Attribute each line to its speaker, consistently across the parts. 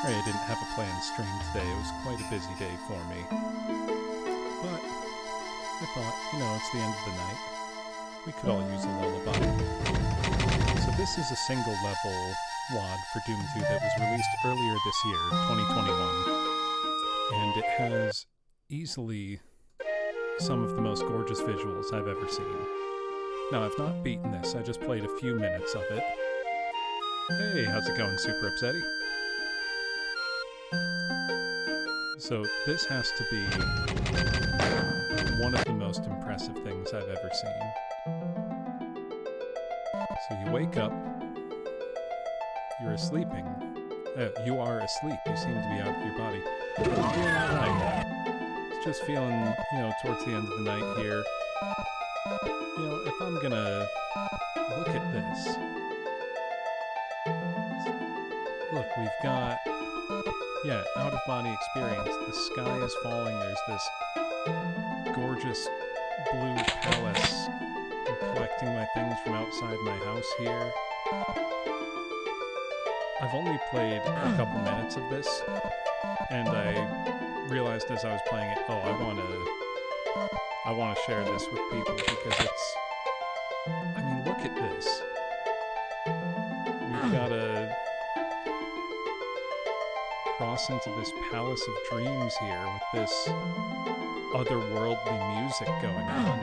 Speaker 1: Sorry I didn't have a planned stream today. It was quite a busy day for me. But I thought, it's the end of the night. We could all use a lullaby. So this is a single level WOD for Doom 2 that was released earlier this year, 2021. And it has easily some of the most gorgeous visuals I've ever seen. Now, I've not beaten this. I just played a few minutes of it. Hey, how's it going, Super Upsetty? So this has to be one of the most impressive things I've ever seen. So you wake up, you're sleeping. You are asleep. You seem to be out of your body. You're doing all right. It's just feeling, towards the end of the night here. If I'm gonna look at this, look, we've got, out-of-body experience. The sky is falling. There's this gorgeous blue palace. I'm collecting my things from outside my house here. I've only played a couple minutes of this, and I realized as I was playing it, I want to share this with people because it's, look at this. We've got to cross into this palace of dreams here with this otherworldly music going on.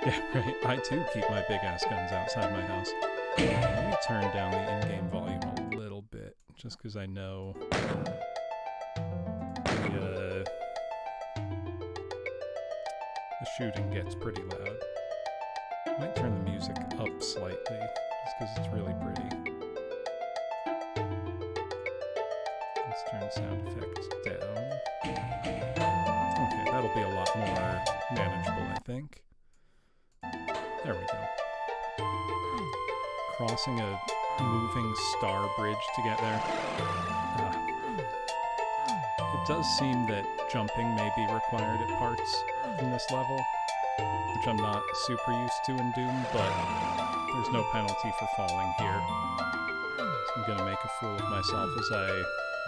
Speaker 1: Yeah, right. I too keep my big ass guns outside my house. Let me turn down the in-game volume a little bit, just because I know the shooting gets pretty loud. I might turn the music up slightly, just because it's really pretty. Let's turn sound effects down. Okay, that'll be a lot more manageable, I think. There we go. Crossing a moving star bridge to get there. It does seem that jumping may be required at parts in this level, which I'm not super used to in Doom, but there's no penalty for falling here. So I'm gonna make a fool of myself as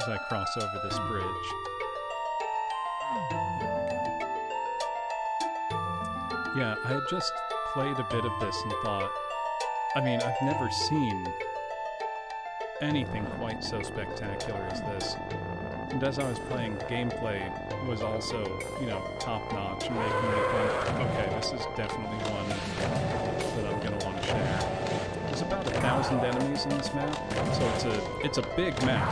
Speaker 1: I cross over this bridge. There we go. Yeah, I had just played a bit of this and thought, I've never seen anything quite so spectacular as this. And as I was playing, the gameplay was also, top-notch and making me think, okay, this is definitely one that I'm going to want to share. There's about 1,000 enemies in this map, so it's a big map.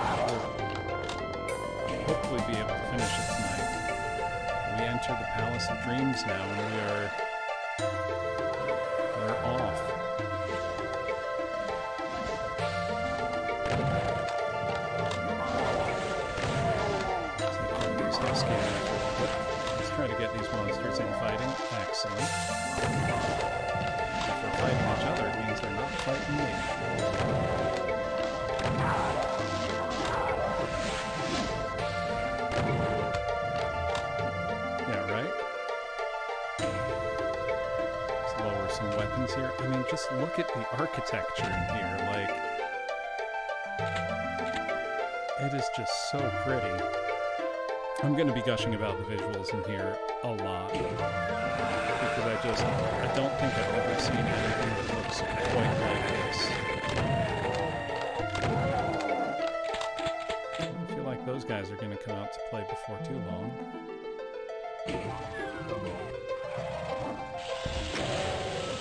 Speaker 1: We'll hopefully be able to finish it tonight. We enter the Palace of Dreams now, and we're off. Let's try to get these monsters in fighting. Excellent. If they're fighting each other, it means they're not fighting me. Yeah, right? Let's lower some weapons here. Just look at the architecture in here. It is just so pretty. I'm going to be gushing about the visuals in here a lot, because I don't think I've ever seen anything that looks quite like this. I feel like those guys are going to come out to play before too long.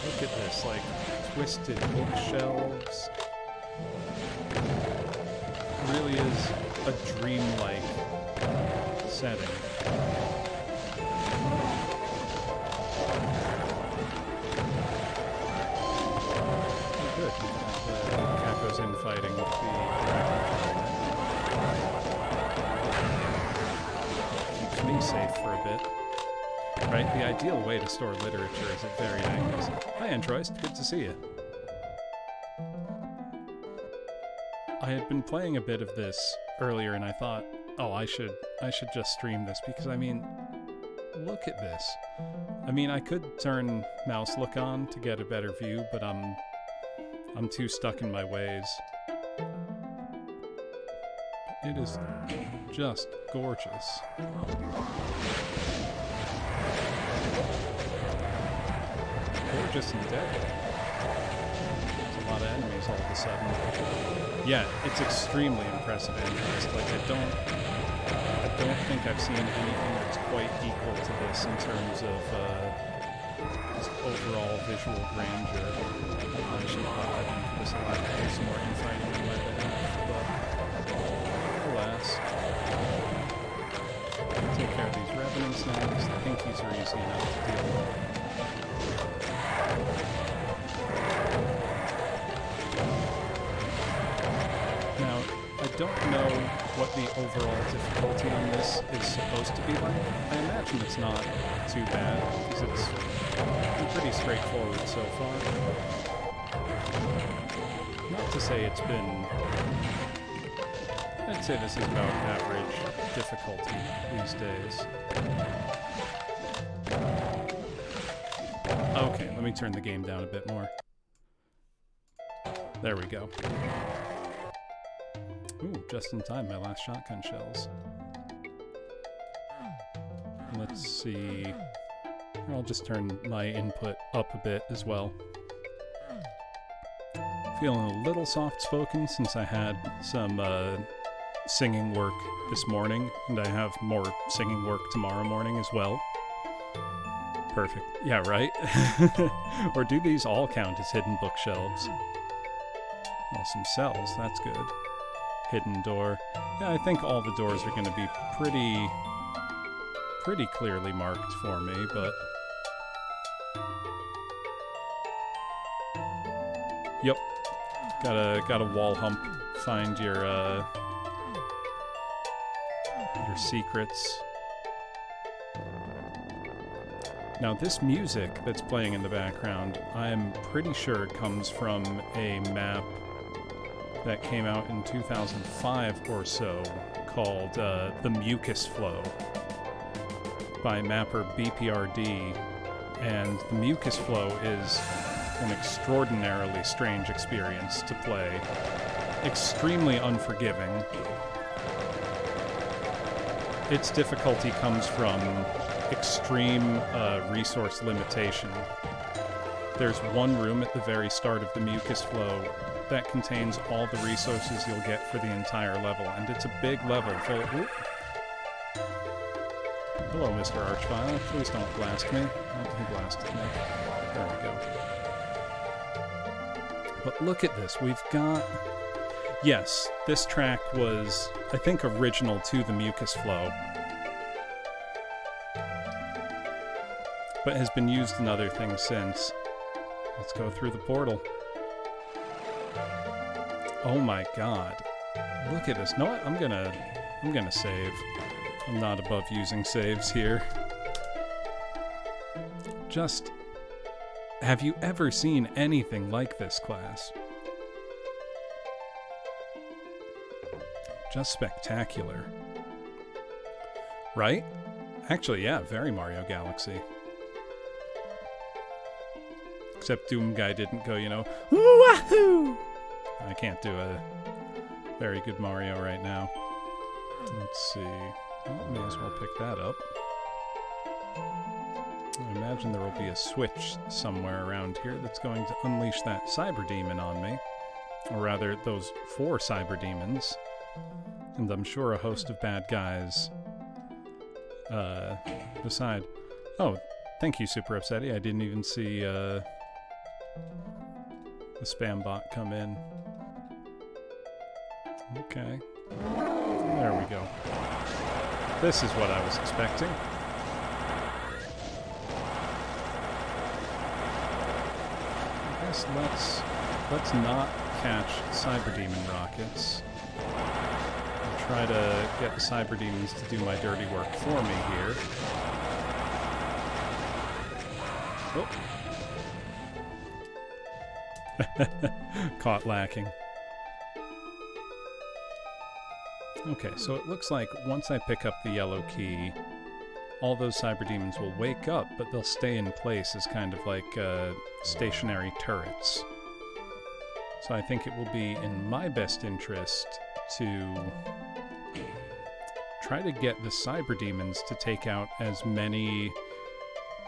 Speaker 1: Look at this, twisted bookshelves. It really is a dreamlike setting. Oh, good. The cat goes in fighting with the keeps me safe for a bit. Right? The ideal way to store literature is at varied angles. Hi, Androist. Good to see you. I had been playing a bit of this earlier, and I thought, I should just stream this because, look at this. I could turn mouse look on to get a better view, but I'm too stuck in my ways. It is just gorgeous. Gorgeous and dead. There's a lot of enemies all of a sudden. Yeah, it's extremely impressive interest. Like, I don't think I've seen anything that's quite equal to this in terms of just overall visual grandeur. I should have this allowed to do some more infighting on my behalf, but alas. Take care of these revenants now, because the pinkies are easy enough to deal with. Now, I don't know what the overall difficulty on this is supposed to be like. I imagine it's not too bad, because it's been pretty straightforward so far. Not to say it's been... I'd say this is about average difficulty these days. Okay, let me turn the game down a bit more. There we go. Ooh, just in time, my last shotgun shells. Let's see... I'll just turn my input up a bit as well. Feeling a little soft-spoken since I had some singing work this morning, and I have more singing work tomorrow morning as well. Perfect. Yeah, right? Or do these all count as hidden bookshelves? Well, some cells, that's good. Hidden door. Yeah, I think all the doors are going to be pretty clearly marked for me, but... Yep. Gotta wall hump, find your secrets. Now, this music that's playing in the background, I'm pretty sure it comes from a map that came out in 2005 or so called The Mucus Flow by mapper BPRD, and The Mucus Flow is an extraordinarily strange experience to play. Extremely unforgiving. Its difficulty comes from extreme resource limitation. There's one room at the very start of the Mucus Flow that contains all the resources you'll get for the entire level, and it's a big level full of... Hello, Mr. Archvile. Please don't blast me. Oh, he blasted me. There we go. But look at this. We've got... Yes, this track was, I think, original to the Mucus Flow, but has been used in other things since. Let's go through the portal. Oh my god. Look at this. No, I'm gonna save. I'm not above using saves here. Just... Have you ever seen anything like this, class? Just spectacular. Right? Actually, yeah, very Mario Galaxy. Except Doom Guy didn't go, you know, wahoo! I can't do a very good Mario right now. Let's see. Well, may as well pick that up. I imagine there will be a switch somewhere around here that's going to unleash that cyber demon on me. Or rather, those 4 cyber demons. And I'm sure a host of bad guys beside. Oh, thank you, Super Upsetty. I didn't even see the spam bot come in. Okay. There we go. This is what I was expecting. I guess let's not catch cyber demon rockets. I'll try to get the cyber demons to do my dirty work for me here. Oh. Caught lacking. Okay, so it looks like once I pick up the yellow key, all those cyber demons will wake up, but they'll stay in place as kind of like stationary turrets. So I think it will be in my best interest to try to get the cyber demons to take out as many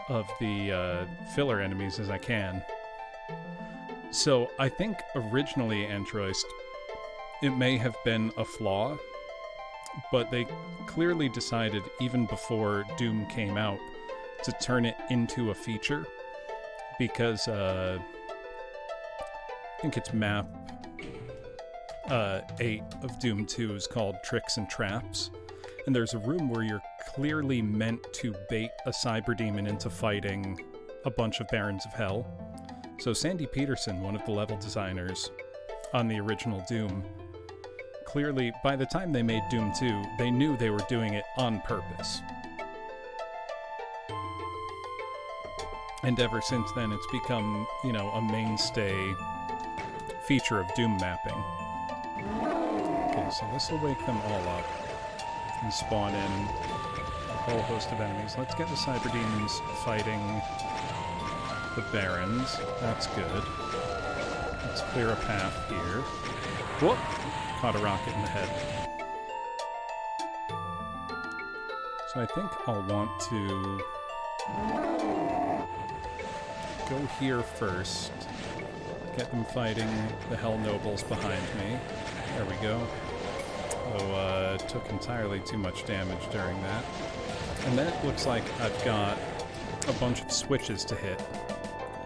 Speaker 1: of the filler enemies as I can. So I think originally Antroist, it may have been a flaw, but they clearly decided even before Doom came out to turn it into a feature, because I think it's map 8 of Doom 2 is called Tricks and Traps, and there's a room where you're clearly meant to bait a cyber demon into fighting a bunch of Barons of Hell. So Sandy Peterson, one of the level designers on the original Doom, clearly, by the time they made Doom 2, they knew they were doing it on purpose. And ever since then, it's become, a mainstay feature of Doom mapping. Okay, so this will wake them all up and spawn in a whole host of enemies. Let's get the cyber demons fighting the Barons. That's good. Let's clear a path here. Whoop! Caught a rocket in the head. So I think I'll want to go here first. Get them fighting the Hell Nobles behind me. There we go. Oh, took entirely too much damage during that. And then it looks like I've got a bunch of switches to hit.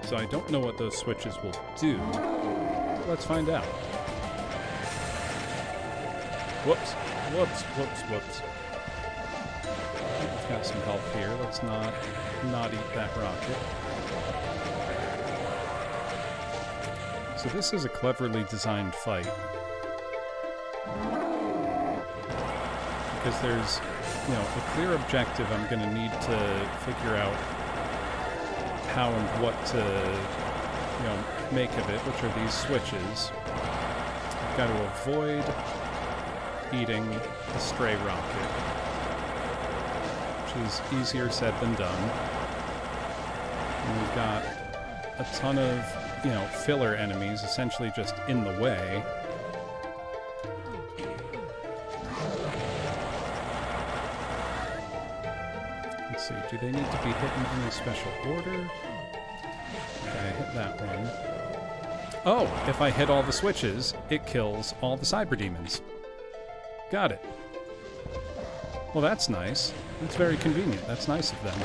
Speaker 1: So I don't know what those switches will do. Let's find out. Whoops. Whoops, whoops, whoops. We've got some health here. Let's not eat that rocket. So this is a cleverly designed fight. Because there's, a clear objective I'm going to need to figure out how and what to, make of it, which are these switches. I've got to avoid eating a stray rocket, which is easier said than done. And we've got a ton of, filler enemies essentially just in the way. Let's see, do they need to be hit in any special order? Okay, I hit that one. Oh, if I hit all the switches, it kills all the cyber demons. Got it. Well, that's nice. That's very convenient. That's nice of them.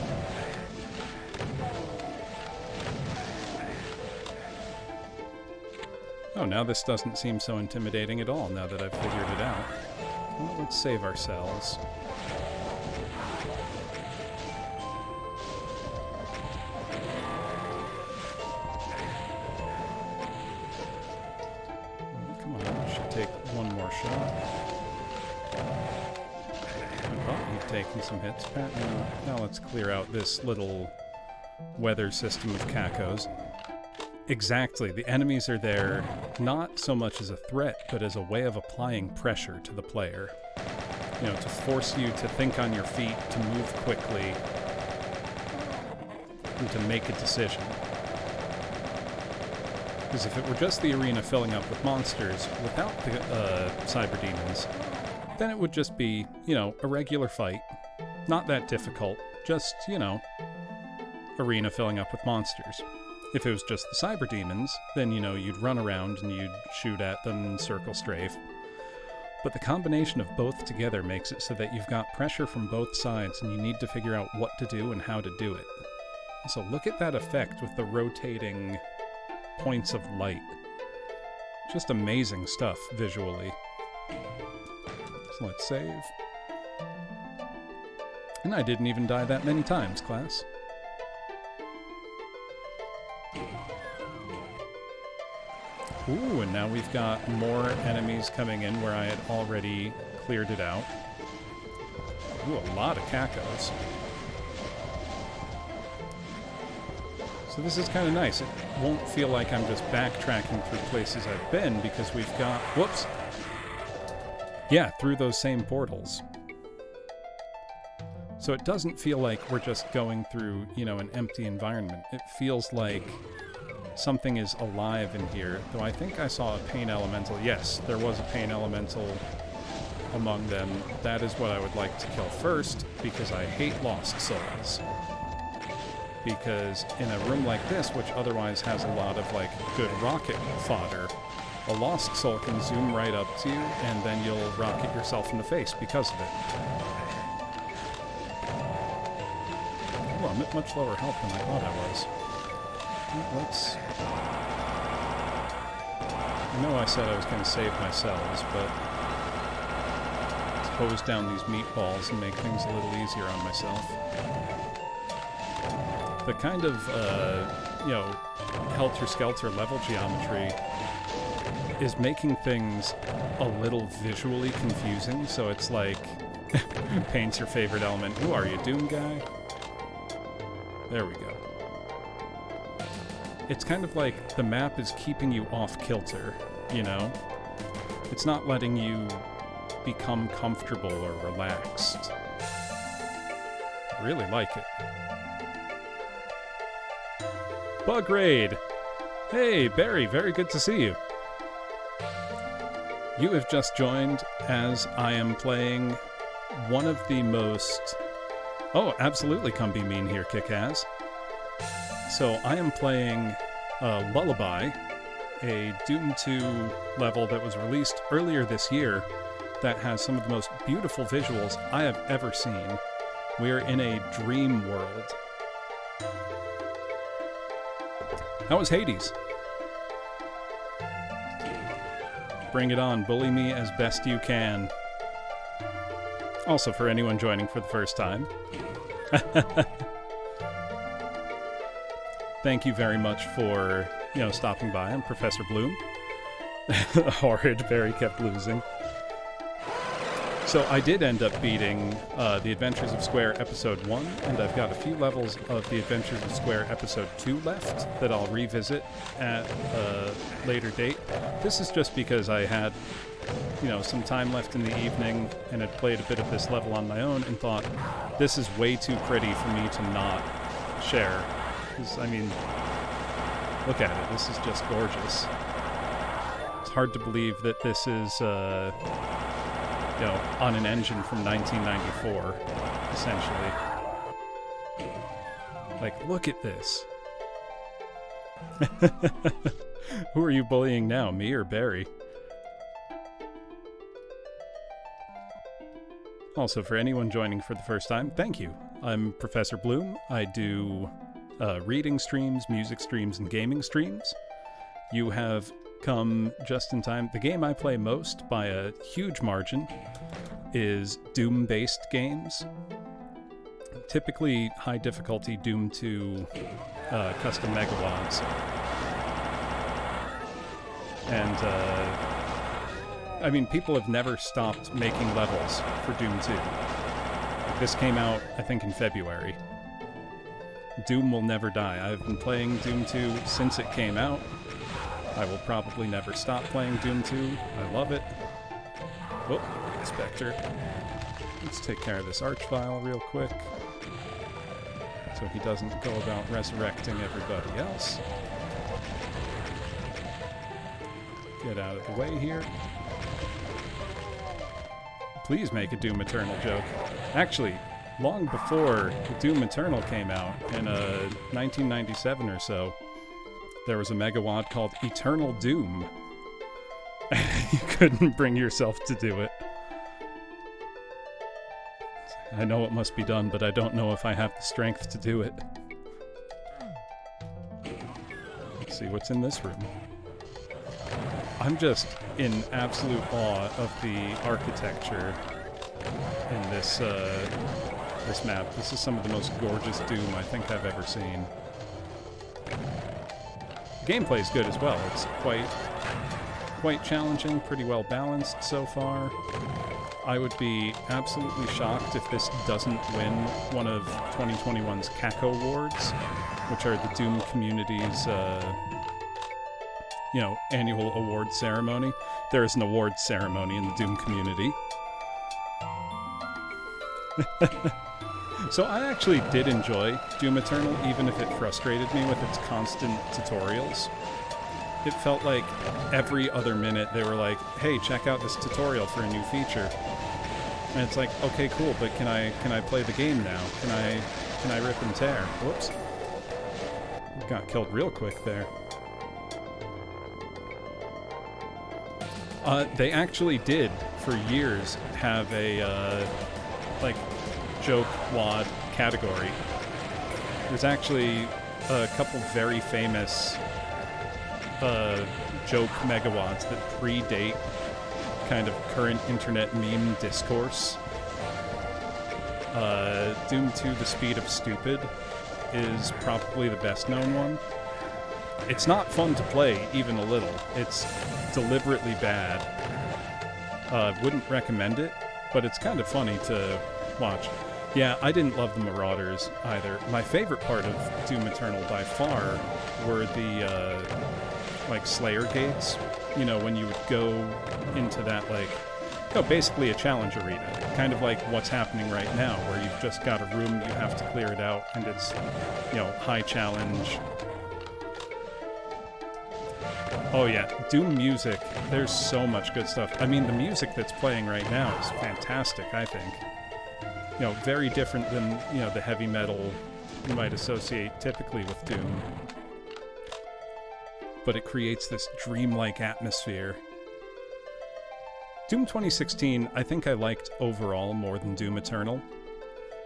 Speaker 1: Oh, now this doesn't seem so intimidating at all, now that I've figured it out. Well, let's save ourselves. Come on, I should take one more shot. I thought he'd taken some hits. Now let's clear out this little weather system of cacos. Exactly. The enemies are there not so much as a threat, but as a way of applying pressure to the player. To force you to think on your feet, to move quickly, and to make a decision. Because if it were just the arena filling up with monsters without the cyber demons, then it would just be, a regular fight. Not that difficult. Just, arena filling up with monsters. If it was just the cyber demons, then, you'd run around and you'd shoot at them and circle strafe. But the combination of both together makes it so that you've got pressure from both sides and you need to figure out what to do and how to do it. So look at that effect with the rotating points of light. Just amazing stuff visually. So let's save. And I didn't even die that many times, class. Ooh, and now we've got more enemies coming in where I had already cleared it out. Ooh, a lot of cacos. So this is kind of nice. It won't feel like I'm just backtracking through places I've been because we've got... Whoops! Yeah, through those same portals. So it doesn't feel like we're just going through, an empty environment. It feels like something is alive in here, though I think I saw a pain elemental. Yes, there was a pain elemental among them. That is what I would like to kill first, because I hate lost souls. Because in a room like this, which otherwise has a lot of, like, good rocket fodder, a lost soul can zoom right up to you, and then you'll rocket yourself in the face because of it. Well, I'm at much lower health than I thought I was. Let's... I know I said I was going to save my cells, but... let's hose down these meatballs and make things a little easier on myself. The kind of, you know, helter-skelter level geometry is making things a little visually confusing, so it's like, paint's your favorite element. Who are you, Doom guy? There we go. It's kind of like the map is keeping you off kilter, you know? It's not letting you become comfortable or relaxed. I really like it. Bug Raid! Hey, Barry, very good to see you. You have just joined as I am playing one of the most... Oh, absolutely, come be mean here, Kick-Ass. So I am playing Lullaby, a Doom 2 level that was released earlier this year that has some of the most beautiful visuals I have ever seen. We are in a dream world. How was Hades? Bring it on, bully me as best you can. Also, for anyone joining for the first time. Thank you very much for, you know, stopping by. I'm Professor Bloom. Horrid, Barry kept losing. So I did end up beating The Adventures of Square Episode 1, and I've got a few levels of The Adventures of Square Episode 2 left that I'll revisit at a later date. This is just because I had, you know, some time left in the evening and had played a bit of this level on my own and thought, this is way too pretty for me to not share. Because, I mean, look at it. This is just gorgeous. It's hard to believe that this is... you know, on an engine from 1994, essentially. Like, look at this. Who are you bullying now, me or Barry? Also, for anyone joining for the first time, thank you. I'm Professor Bloom. I do reading streams, music streams, and gaming streams. You have come just in time. The game I play most, by a huge margin, is Doom-based games. Typically high difficulty Doom 2 custom megawatts. And, I mean, people have never stopped making levels for Doom 2. This came out, I think, in February. Doom will never die. I've been playing Doom 2 since it came out. I will probably never stop playing Doom 2. I love it. Oh, Spectre. Let's take care of this Archvile real quick, so he doesn't go about resurrecting everybody else. Get out of the way here. Please make a Doom Eternal joke. Actually, long before Doom Eternal came out, in 1997 or so, there was a megawad called Eternal Doom. You couldn't bring yourself to do it. I know it must be done, but I don't know if I have the strength to do it. Let's see what's in this room. I'm just in absolute awe of the architecture in this this map. This is some of the most gorgeous Doom I think I've ever seen. The gameplay is good as well. It's quite challenging, pretty well balanced so far. I would be absolutely shocked if this doesn't win one of 2021's CACO Awards, which are the Doom community's, you know, annual award ceremony. There is an award ceremony in the Doom community. So I actually did enjoy Doom Eternal, even if it frustrated me with its constant tutorials. It felt like every other minute they were like, hey, check out this tutorial for a new feature. And it's like, okay, cool, but can I play the game now? Can I rip and tear? Whoops. Got killed real quick there. They actually did, for years, have a, like, joke WOD category. There's actually a couple very famous joke megawads that predate kind of current internet meme discourse. Doom 2 The Speed of Stupid is probably the best known one. It's not fun to play, even a little. It's deliberately bad. Wouldn't recommend it, but it's kind of funny to watch. Yeah, I didn't love the Marauders either. My favorite part of Doom Eternal by far were the, like, Slayer gates. You know, when you would go into that, like, basically a challenge arena. Kind of like what's happening right now, where you've just got a room, you have to clear it out, and it's, you know, high challenge. Oh yeah, Doom music, there's so much good stuff. I mean, the music that's playing right now is fantastic, I think. You know, very different than, you know, the heavy metal you might associate typically with Doom. But it creates this dreamlike atmosphere. Doom 2016, I think I liked overall more than Doom Eternal.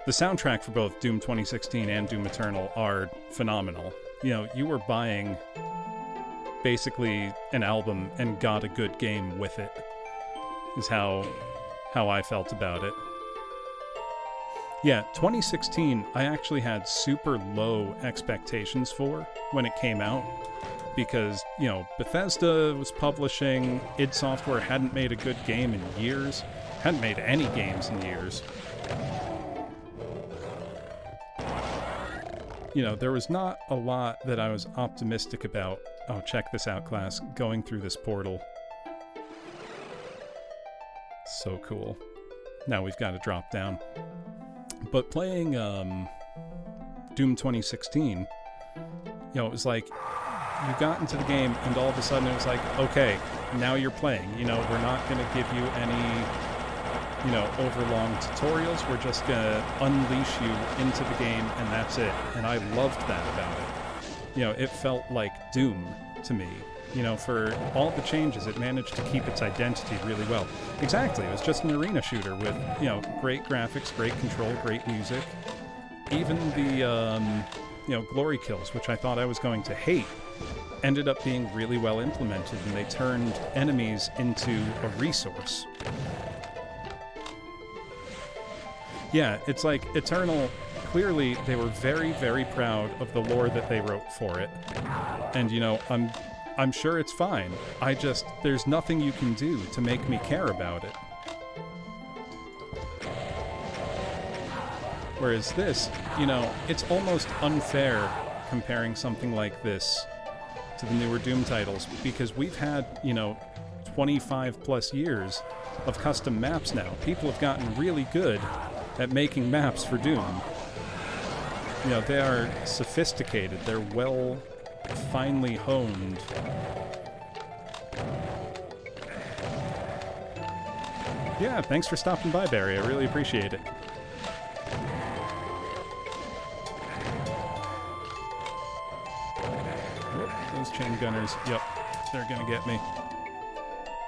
Speaker 1: The soundtrack for both Doom 2016 and Doom Eternal are phenomenal. You know, you were buying basically an album and got a good game with it, is how I felt about it. Yeah, 2016 I actually had super low expectations for when it came out, because, you know, Bethesda was publishing, id Software hadn't made a good game in years, hadn't made any games in years. You know, there was not a lot that I was optimistic about. Oh, check this out, class. Going through this portal. So cool. Now we've got to drop down. But playing Doom 2016, you know, it was like, you got into the game and all of a sudden it was like, okay, now you're playing. You know, we're not going to give you any, you know, overlong tutorials. We're just going to unleash you into the game and that's it. And I loved that about it. You know, it felt like Doom to me. You know, for all the changes, it managed to keep its identity really well. Exactly, it was just an arena shooter with, you know, great graphics, great control, great music. Even the, you know, glory kills, which I thought I was going to hate, ended up being really well implemented, and they turned enemies into a resource. Yeah, it's like Eternal, clearly they were very, very proud of the lore that they wrote for it. And, you know, I'm sure it's fine. There's nothing you can do to make me care about it. Whereas this, you know, it's almost unfair comparing something like this to the newer Doom titles, because we've had, you know, 25 plus years of custom maps now. People have gotten really good at making maps for Doom. You know, they are sophisticated, they're well, finely honed. Yeah, thanks for stopping by, Barry. I really appreciate it. Whoop, those chain gunners, yep, they're gonna get me.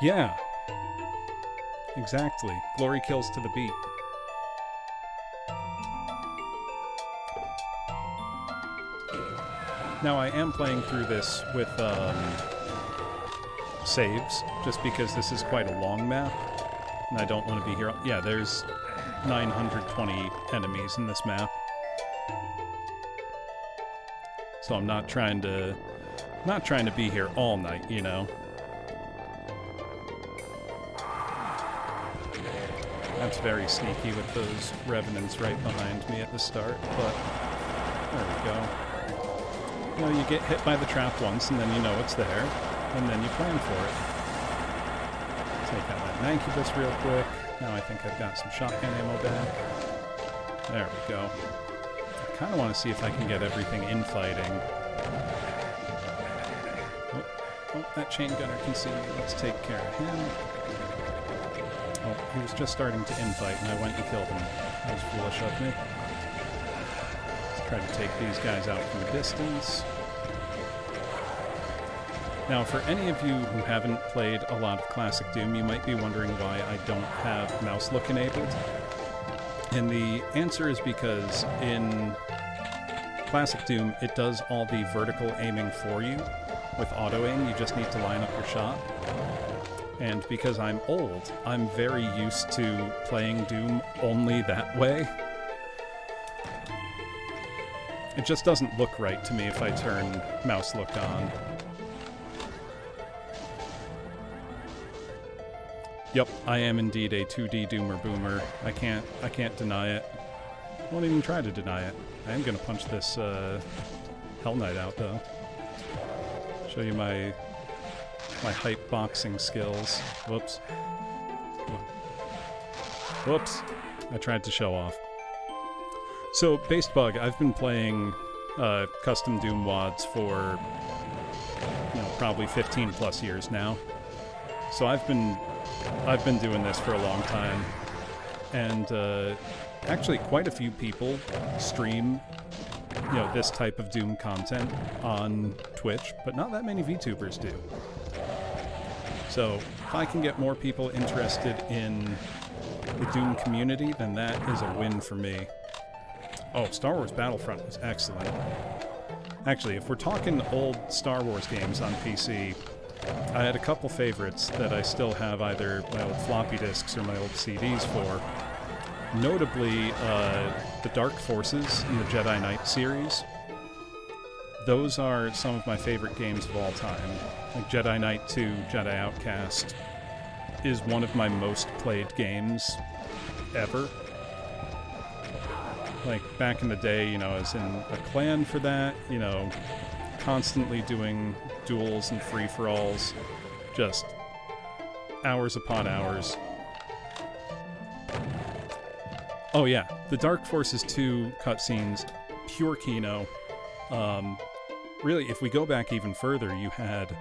Speaker 1: Yeah, exactly. Glory kills to the beat. Now, I am playing through this with saves, just because this is quite a long map, and I don't want to be here. Yeah, there's 920 enemies in this map. So I'm not trying to be here all night, you know. That's very sneaky with those revenants right behind me at the start, but there we go. You know, you get hit by the trap once, and then you know it's there, and then you plan for it. Take out that Mancubus real quick. Now I think I've got some shotgun ammo back. There we go. I kind of want to see if I can get everything infighting. Oh, that chain gunner can see me. Let's take care of him. Oh, he was just starting to infight, and I went and killed him. That was foolish of me. Let's try to take these guys out from a distance. Now, for any of you who haven't played a lot of Classic Doom, you might be wondering why I don't have mouse look enabled. And the answer is because in Classic Doom, it does all the vertical aiming for you. With auto-aim, you just need to line up your shot. And because I'm old, I'm very used to playing Doom only that way. It just doesn't look right to me if I turn mouse look on. Yep, I am indeed a 2D Doomer Boomer. I can't deny it. I won't even try to deny it. I am gonna punch this Hell Knight out though. Show you my hype boxing skills. Whoops. Whoops. I tried to show off. So, Based Bug, I've been playing custom Doom WADs for, probably 15 plus years now. So I've been doing this for a long time. And actually quite a few people stream this type of Doom content on Twitch, but not that many VTubers do. So if I can get more people interested in the Doom community, then that is a win for me. Oh, Star Wars Battlefront was excellent. Actually, if we're talking old Star Wars games on PC, I had a couple favorites that I still have either my old floppy disks or my old CDs for. Notably, the Dark Forces in the Jedi Knight series. Those are some of my favorite games of all time. Like Jedi Knight 2, Jedi Outcast is one of my most played games ever. Like, back in the day, I was in a clan for that, constantly doing duels and free-for-alls. Just hours upon hours. Oh yeah, the Dark Forces 2 cutscenes, pure Kino. Really, if we go back even further, you had,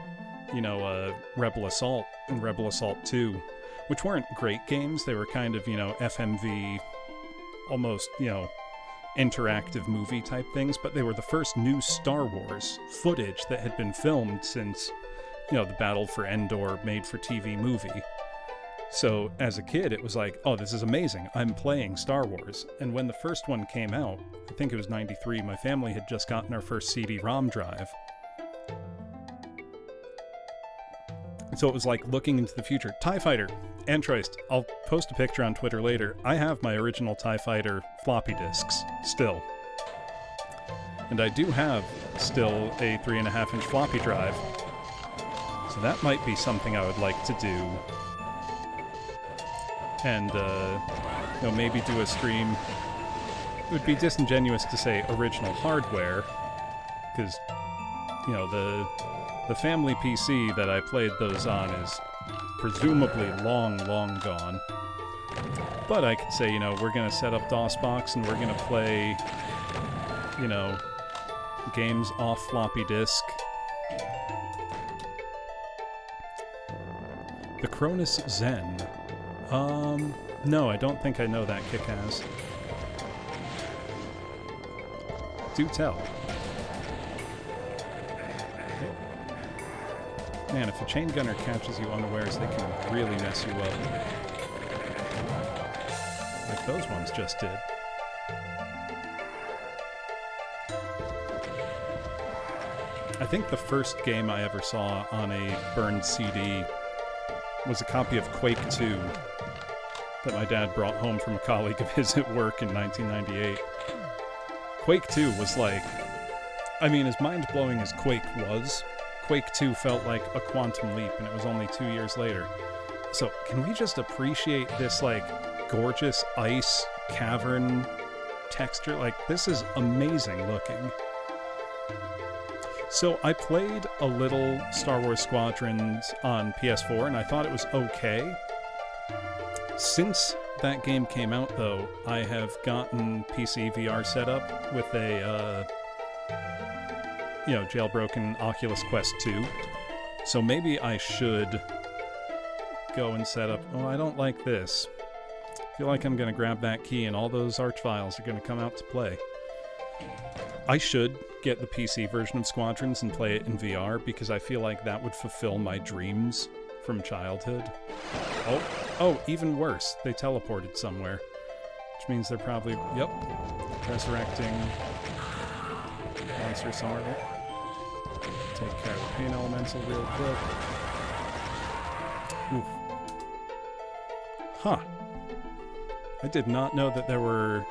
Speaker 1: Rebel Assault and Rebel Assault 2, which weren't great games. They were kind of, FMV, almost, interactive movie type things, but they were the first new Star Wars footage that had been filmed since, the Battle for Endor made-for-TV movie. So, as a kid, it was like, oh, this is amazing. I'm playing Star Wars. And when the first one came out, I think it was 93, my family had just gotten our first CD-ROM drive. So it was like looking into the future. TIE Fighter, Antroist, I'll post a picture on Twitter later. I have my original TIE Fighter floppy disks, still. And I do have still a 3.5-inch floppy drive. So that might be something I would like to do. And, maybe do a stream. It would be disingenuous to say original hardware, because, the family PC that I played those on is presumably long, long gone. But I could say, we're going to set up DOSBox and we're going to play, games off floppy disk. The Cronus Zen. No, I don't think I know that kick-ass. Do tell. Man, if a chain gunner catches you unawares, they can really mess you up. Like those ones just did. I think the first game I ever saw on a burned CD was a copy of Quake 2 that my dad brought home from a colleague of his at work in 1998. Quake 2 was like... I mean, as mind-blowing as Quake was, Quake 2 felt like a quantum leap, and it was only 2 years later. So, can we just appreciate this, gorgeous ice cavern texture? This is amazing looking. So, I played a little Star Wars Squadrons on PS4, and I thought it was okay. Since that game came out, though, I have gotten PC VR set up with a, jailbroken Oculus Quest 2. So maybe I should go and set up... Oh, I don't like this. I feel like I'm going to grab that key and all those arch files are going to come out to play. I should get the PC version of Squadrons and play it in VR because I feel like that would fulfill my dreams from childhood. Oh, even worse. They teleported somewhere. Which means they're probably... Yep. Resurrecting monster somewhere. Take care of the pain elemental real quick. Oof. Huh. I did not know that there were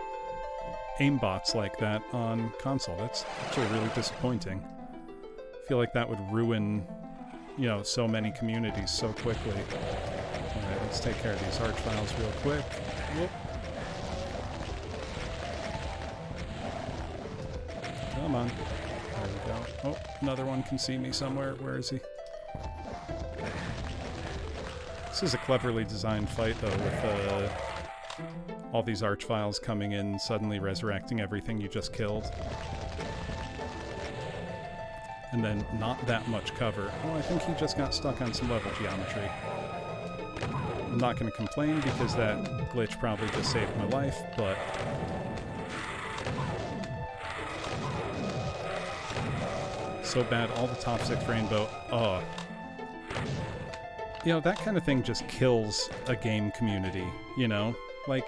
Speaker 1: aimbots like that on console. That's actually really disappointing. I feel like that would ruin, so many communities so quickly. Alright, let's take care of these arch files real quick. Whoop. Come on. There we go. Oh, another one can see me somewhere. Where is he? This is a cleverly designed fight, though, with all these arch files coming in, suddenly resurrecting everything you just killed. And then not that much cover. Oh, I think he just got stuck on some level geometry. I'm not going to complain because that glitch probably just saved my life, but... So bad, all the top 6 rainbow. Oh. That kind of thing just kills a game community, Like,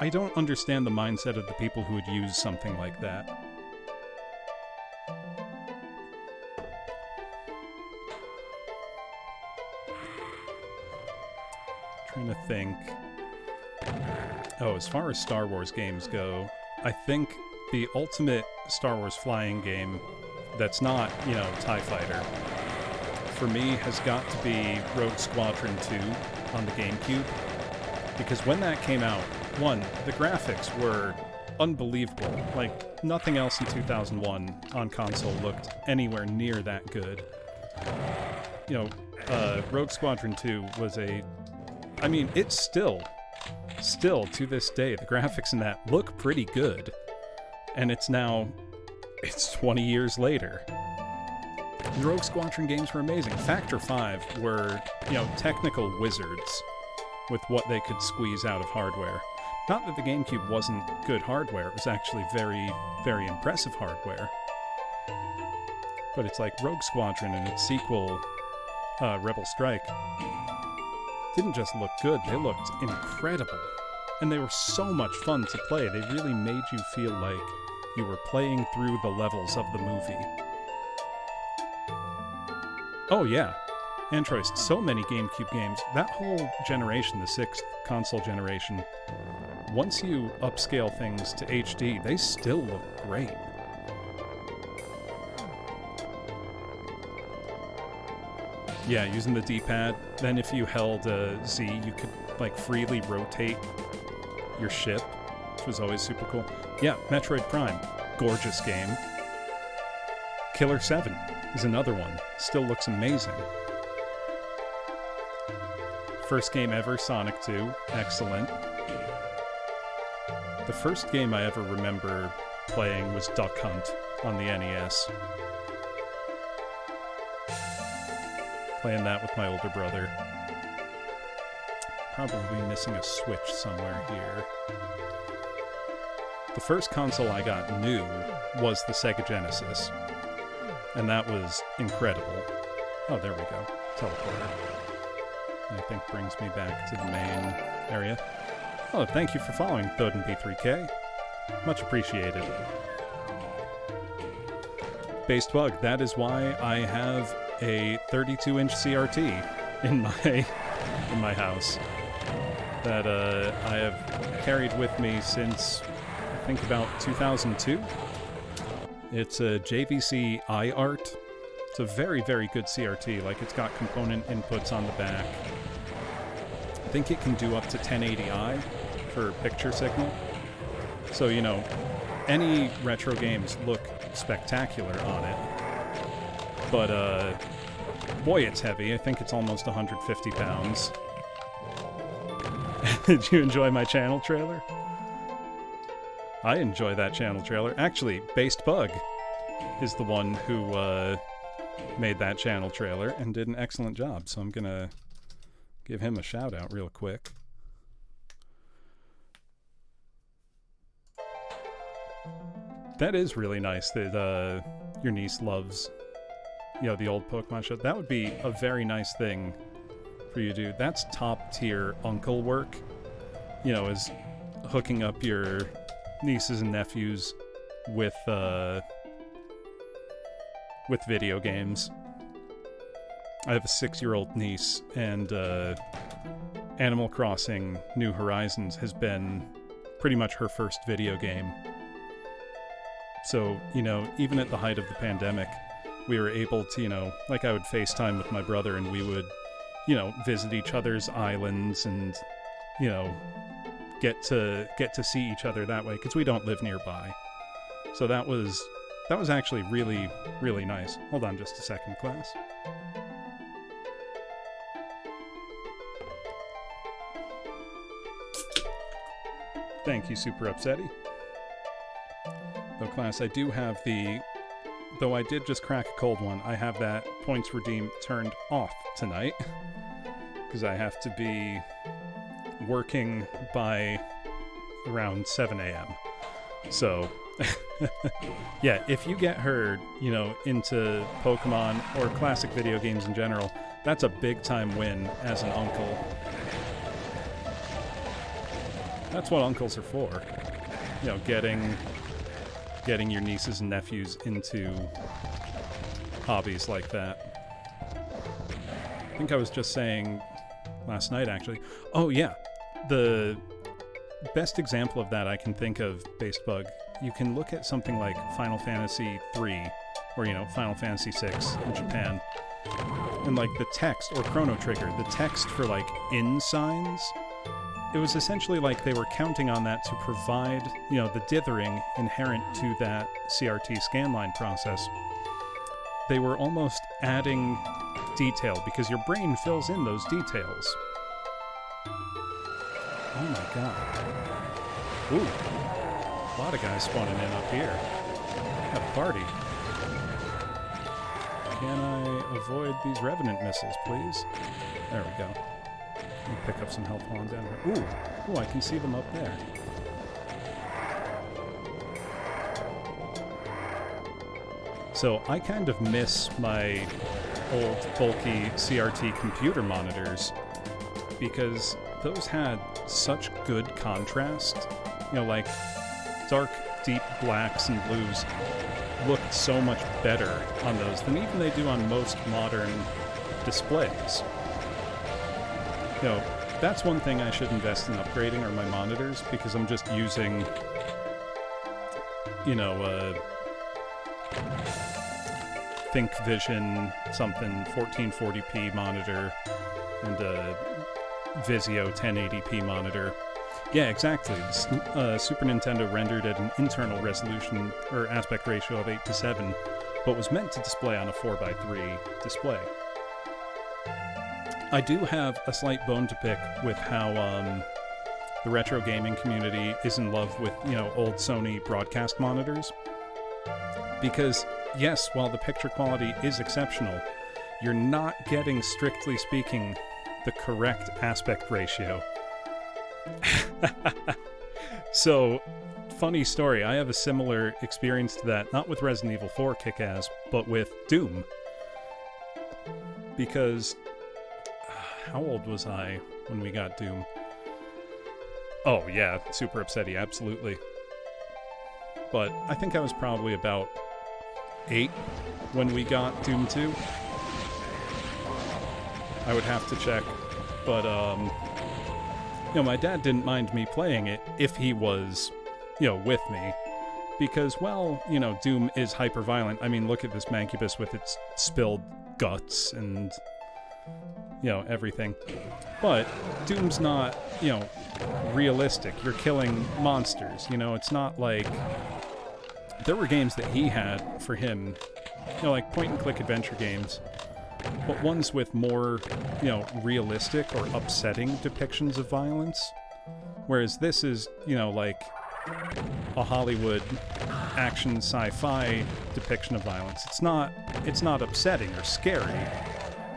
Speaker 1: I don't understand the mindset of the people who would use something like that. Trying to think. Oh, as far as Star Wars games go, I think the ultimate Star Wars flying game that's not, TIE Fighter, for me has got to be Rogue Squadron 2 on the GameCube. Because when that came out, one, the graphics were unbelievable. Like, nothing else in 2001 on console looked anywhere near that good. Rogue Squadron 2 was it's still to this day, the graphics in that look pretty good. And it's 20 years later. The Rogue Squadron games were amazing. Factor 5 were, technical wizards with what they could squeeze out of hardware. Not that the GameCube wasn't good hardware, it was actually very, very impressive hardware. But it's like Rogue Squadron and its sequel, Rebel Strike, didn't just look good, they looked incredible. And they were so much fun to play, they really made you feel like you were playing through the levels of the movie. Oh yeah, Android, so many GameCube games. That whole generation, the 6th console generation, once you upscale things to HD, they still look great. Yeah, using the D-pad. Then if you held Z, you could freely rotate your ship, which was always super cool. Yeah, Metroid Prime, gorgeous game. Killer 7 is another one, still looks amazing. First game ever, Sonic 2, excellent. The first game I ever remember playing was Duck Hunt on the NES. Playing that with my older brother. Probably missing a switch somewhere here. The first console I got new was the Sega Genesis. And that was incredible. Oh, there we go. Teleporter. I think brings me back to the main area. Oh, thank you for following ThodenB3K. Much appreciated. Based Bug, that is why I have a 32-inch CRT in my house that I have carried with me since I think about 2002. It's a JVC iArt. It's a very, very good CRT. Like, it's got component inputs on the back. I think it can do up to 1080i for picture signal. So, any retro games look spectacular on it. But, boy, it's heavy. I think it's almost 150 pounds. Did you enjoy my channel trailer? I enjoy that channel trailer. Actually, Based Bug is the one who made that channel trailer and did an excellent job, so I'm gonna give him a shout out real quick. That is really nice that your niece loves, you know, the old Pokemon show. That would be a very nice thing for you to do. That's top tier uncle work, you know, is hooking up your nieces and nephews with video games. I have a 6-year-old niece, and Animal Crossing New Horizons has been pretty much her first video game. So, you know, even at the height of the pandemic, we were able to, you know, like I would FaceTime with my brother and we would, you know, visit each other's islands and, you know, get to see each other that way, because we don't live nearby. So that was actually really, really nice. Hold on just a second, class. Thank you, Super Upsetty. Though, class, I do have though I did just crack a cold one, I have that points redeem turned off tonight, because I have to be working by around 7 a.m. So, yeah, if you get her, you know, into Pokemon or classic video games in general, that's a big-time win as an uncle. That's what uncles are for. You know, getting your nieces and nephews into hobbies like that. I think I was just saying last night, actually. Oh, yeah. The best example of that I can think of, Based Bug, you can look at something like Final Fantasy III, or, you know, Final Fantasy VI in Japan. And, like, the text, or Chrono Trigger, the text for, like, in signs, it was essentially like they were counting on that to provide, you know, the dithering inherent to that CRT scanline process. They were almost adding detail, because your brain fills in those details. Oh my god. Ooh. A lot of guys spawning in up here. Got a party. Can I avoid these Revenant missiles, please? There we go. Let me pick up some health while I'm down here. Ooh, I can see them up there. So I kind of miss my old bulky CRT computer monitors, because those had such good contrast. You know, like dark, deep blacks and blues looked so much better on those than even they do on most modern displays. You know, that's one thing I should invest in upgrading, are my monitors, because I'm just using, you know, ThinkVision something 1440p monitor and a Vizio 1080p monitor. Yeah, exactly. Super Nintendo rendered at an internal resolution or aspect ratio of 8:7, but was meant to display on a 4:3 display. I do have a slight bone to pick with how the retro gaming community is in love with, you know, old Sony broadcast monitors. Because, yes, while the picture quality is exceptional, you're not getting, strictly speaking, the correct aspect ratio. So, funny story, I have a similar experience to that, not with Resident Evil 4 Kick-Ass, but with Doom. Because how old was I when we got Doom? Oh, yeah, Super Upsetty, absolutely. But I think I was probably about 8 when we got Doom 2. I would have to check, but, you know, my dad didn't mind me playing it if he was, you know, with me. Because, well, you know, Doom is hyper-violent. I mean, look at this Mancubus with its spilled guts and, you know, everything. But Doom's not, you know, realistic. You're killing monsters, you know, it's not like... There were games that he had for him, you know, like point-and-click adventure games, but ones with more, realistic or upsetting depictions of violence. Whereas this is, like a Hollywood action sci-fi depiction of violence. It's not upsetting or scary.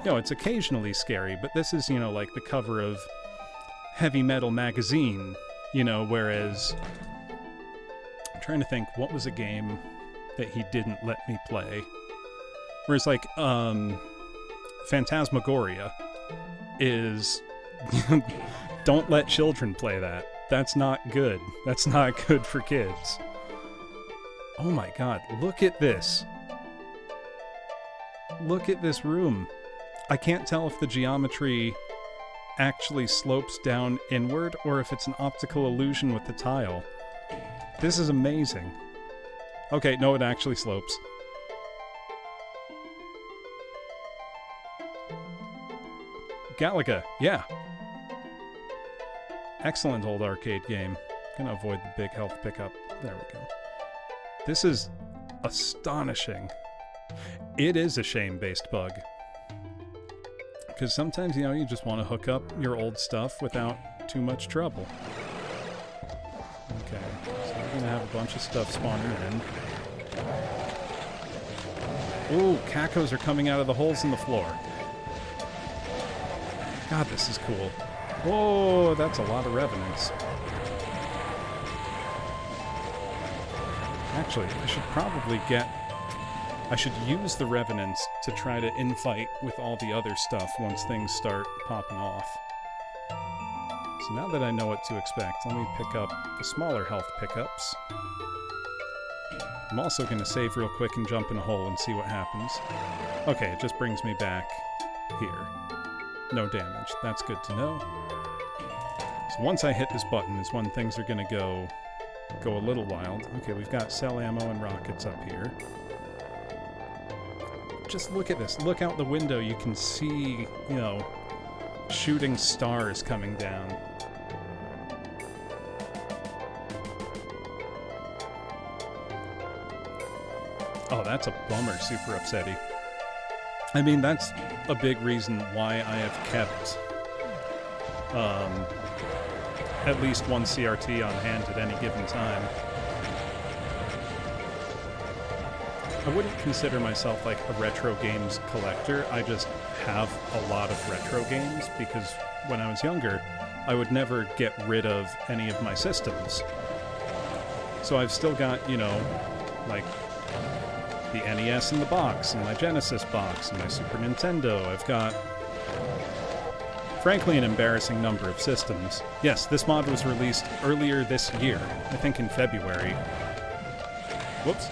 Speaker 1: It's occasionally scary, but this is, like the cover of Heavy Metal magazine, whereas I'm trying to think, what was a game that he didn't let me play? Whereas like Phantasmagoria is don't let children play that. That's not good. That's not good for kids. Oh my god, look at this. Look at this room. I can't tell if the geometry actually slopes down inward or if it's an optical illusion with the tile. This is amazing. Okay, no, it actually slopes. Galaga, yeah. Excellent old arcade game. Gonna avoid the big health pickup. There we go. This is astonishing. It is a shame-based bug. Because sometimes, you just want to hook up your old stuff without too much trouble. Okay, so we're gonna have a bunch of stuff spawning in. Ooh, cacos are coming out of the holes in the floor. God, this is cool. Oh, that's a lot of revenants. Actually, I should use the revenants to try to infight with all the other stuff once things start popping off. So now that I know what to expect, let me pick up the smaller health pickups. I'm also going to save real quick and jump in a hole and see what happens. Okay, it just brings me back here. No damage. That's good to know. So once I hit this button is when things are going to go a little wild. Okay, we've got cell ammo and rockets up here. Just look at this. Look out the window. You can see, shooting stars coming down. Oh, that's a bummer. Super upsetting. I mean, that's a big reason why I have kept at least one CRT on hand at any given time. I wouldn't consider myself like a retro games collector. I just have a lot of retro games because when I was younger, I would never get rid of any of my systems. So I've still got, like the NES in the box, and my Genesis box, and my Super Nintendo. I've got, frankly, an embarrassing number of systems. Yes, this mod was released earlier this year, I think in February. Whoops.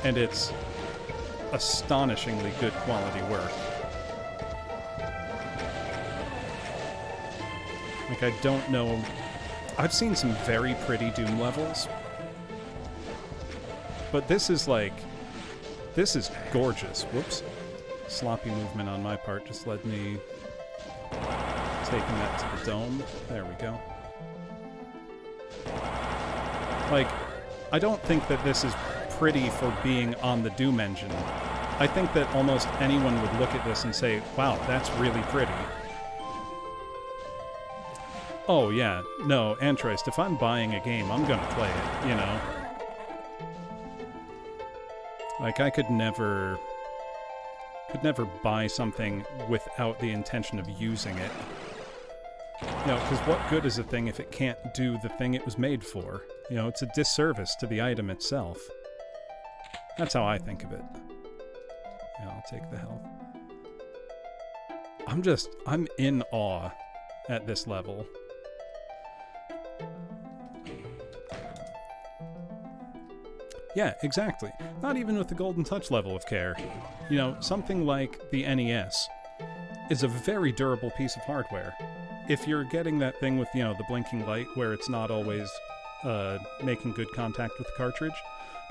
Speaker 1: And it's astonishingly good quality work. Like, I don't know... I've seen some very pretty Doom levels, but this is gorgeous. Whoops. Sloppy movement on my part just led me taking that to the dome. There we go. Like, I don't think that this is pretty for being on the Doom engine. I think that almost anyone would look at this and say, wow, that's really pretty. Oh yeah, no, Antroist, if I'm buying a game, I'm gonna play it, Like, I could never buy something without the intention of using it. Because what good is a thing if it can't do the thing it was made for? It's a disservice to the item itself. That's how I think of it. Yeah, I'll take the health. I'm in awe at this level. Yeah, exactly. Not even with the Golden Touch level of care. Something like the NES is a very durable piece of hardware. If you're getting that thing with, the blinking light where it's not always making good contact with the cartridge,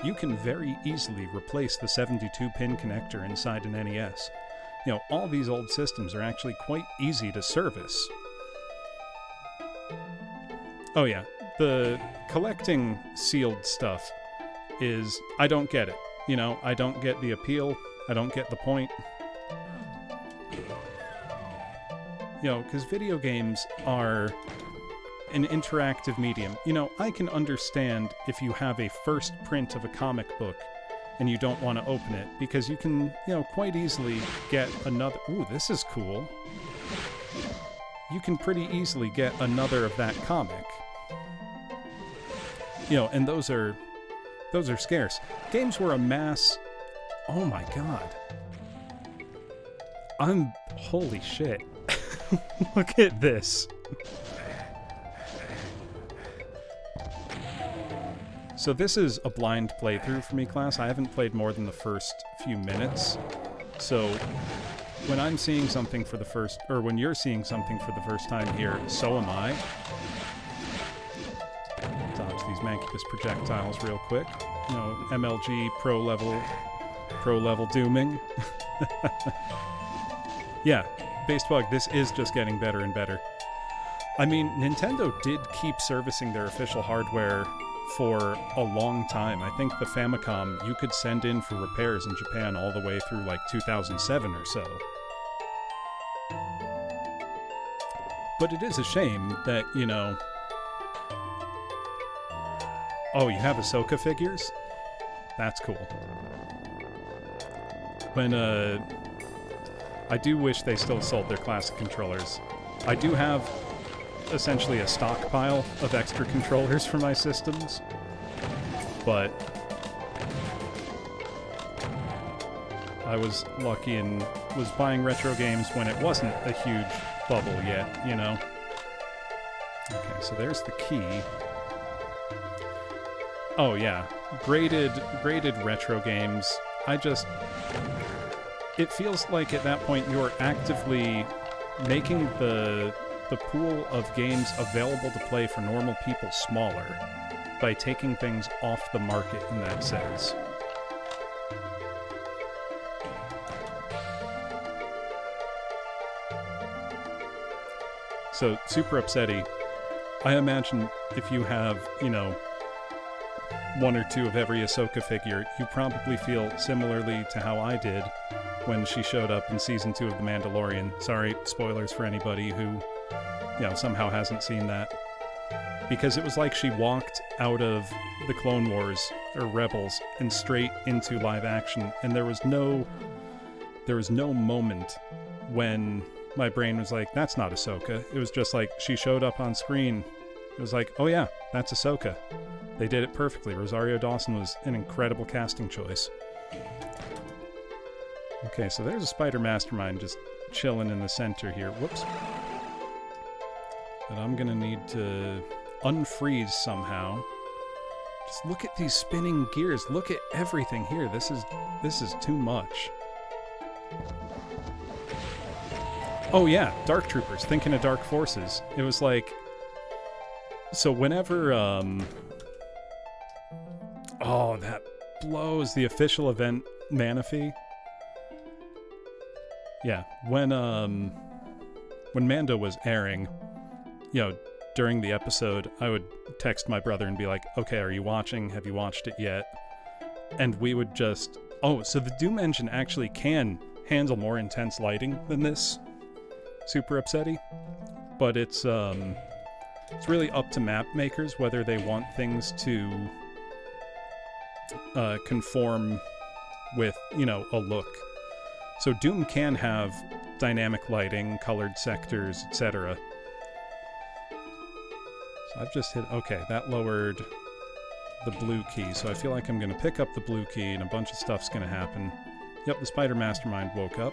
Speaker 1: you can very easily replace the 72-pin connector inside an NES. All these old systems are actually quite easy to service. Oh yeah, the collecting sealed stuff I don't get it. I don't get the appeal. I don't get the point. You know, because video games are an interactive medium. You know, I can understand if you have a first print of a comic book and you don't want to open it, because you can, you know, quite easily get another... Ooh, this is cool. You can pretty easily get another of that comic. You know, and those are scarce. Games were a mass... Oh my god. Holy shit. Look at this. So this is a blind playthrough for me, class. I haven't played more than the first few minutes. So when I'm seeing something for the first... Or when you're seeing something for the first time here, so am I. Dodge these Mancubus projectiles real quick. You know, MLG pro level dooming. Yeah, Based Bug, this is just getting better and better. I mean, Nintendo did keep servicing their official hardware for a long time. I think the Famicom you could send in for repairs in Japan all the way through like 2007 or so. But it is a shame that, you know... Oh, you have Ahsoka figures? That's cool. When, I do wish they still sold their classic controllers. I do have essentially a stockpile of extra controllers for my systems, but I was lucky and was buying retro games when it wasn't a huge bubble yet, you know? Okay, so there's the key. Oh yeah, graded retro games. It feels like at that point you're actively making the pool of games available to play for normal people smaller by taking things off the market in that sense. So, super upsetty. I imagine if you have, you know, one or two of every Ahsoka figure, you probably feel similarly to how I did when she showed up in Season 2 of The Mandalorian. Sorry, spoilers for anybody who, you know, somehow hasn't seen that. Because it was like she walked out of the Clone Wars, or Rebels, and straight into live action, and there was no moment when my brain was like, that's not Ahsoka. It was just like, she showed up on screen. It was like, oh yeah, that's Ahsoka. They did it perfectly. Rosario Dawson was an incredible casting choice. Okay, so there's a spider mastermind just chilling in the center here. Whoops. But I'm gonna need to unfreeze somehow. Just look at these spinning gears. Look at everything here. This is too much. Oh yeah, Dark Troopers, thinking of Dark Forces. It was like... So whenever, Oh, that blows. The official event, Manaphy. Yeah, when Mando was airing, you know, during the episode, I would text my brother and be like, okay, are you watching? Have you watched it yet? And we would just... Oh, so the Doom engine actually can handle more intense lighting than this. Super upsetty. But it's really up to map makers whether they want things to conform with, you know, a look. So Doom can have dynamic lighting, colored sectors, etc. So I've just hit... Okay, that lowered the blue key, so I feel like I'm going to pick up the blue key and a bunch of stuff's going to happen. Yep, the Spider Mastermind woke up.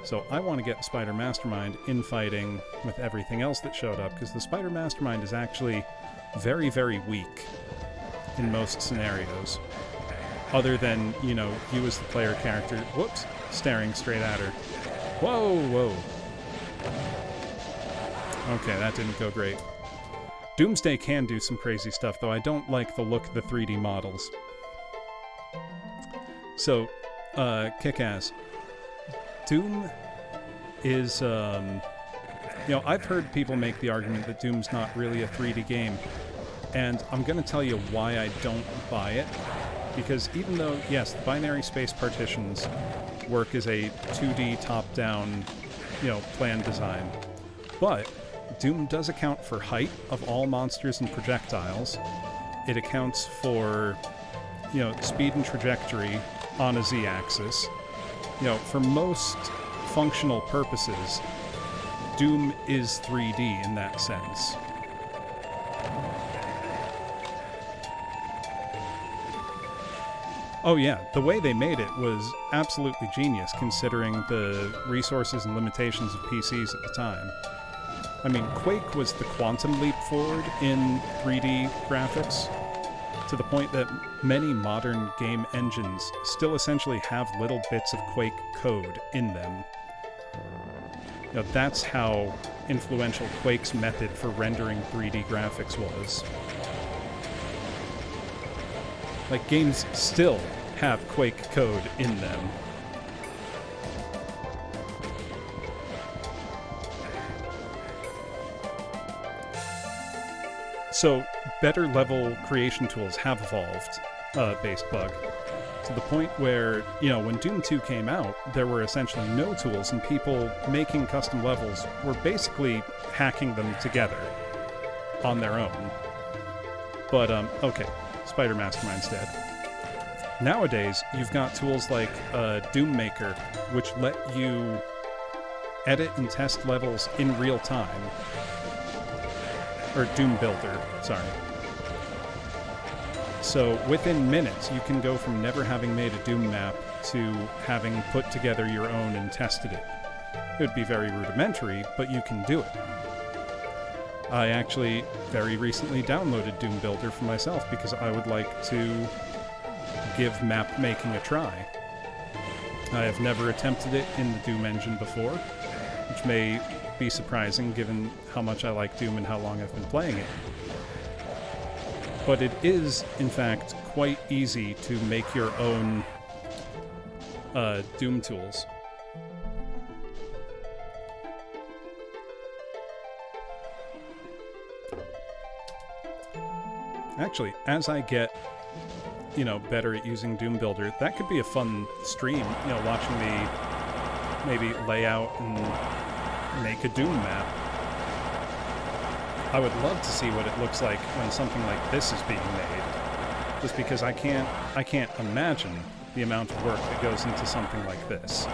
Speaker 1: So I want to get the Spider Mastermind infighting with everything else that showed up, because the Spider Mastermind is actually very, very weak in most scenarios. Other than, you know, you as the player character, whoops, staring straight at her. Whoa, whoa. Okay, that didn't go great. Doomsday can do some crazy stuff, though I don't like the look of the 3D models. So, Kick-Ass. Doom is, you know, I've heard people make the argument that Doom's not really a 3D game, and I'm going to tell you why I don't buy it. Because even though, yes, the binary space partitions work as a 2D top-down, plan design. But Doom does account for height of all monsters and projectiles. It accounts for, speed and trajectory on a z-axis. For most functional purposes, Doom is 3D in that sense. Oh yeah, the way they made it was absolutely genius considering the resources and limitations of PCs at the time. I mean, Quake was the quantum leap forward in 3D graphics, to the point that many modern game engines still essentially have little bits of Quake code in them. That's how influential Quake's method for rendering 3D graphics was. Like, games still have Quake code in them. So, better level creation tools have evolved, based bug, to the point where, when Doom 2 came out, there were essentially no tools, and people making custom levels were basically hacking them together on their own. But, okay, Spider Mastermind's dead. Nowadays, you've got tools like Doom Maker, which let you edit and test levels in real time. Or Doom Builder, sorry. So within minutes, you can go from never having made a Doom map to having put together your own and tested it. It would be very rudimentary, but you can do it. I actually very recently downloaded Doom Builder for myself because I would like to give map making a try. I have never attempted it in the Doom engine before, which may be surprising given how much I like Doom and how long I've been playing it. But it is, in fact, quite easy to make your own Doom tools. Actually, as I get, better at using Doom Builder, that could be a fun stream, watching me maybe lay out and make a Doom map. I would love to see what it looks like when something like this is being made, just because I can't imagine the amount of work that goes into something like this.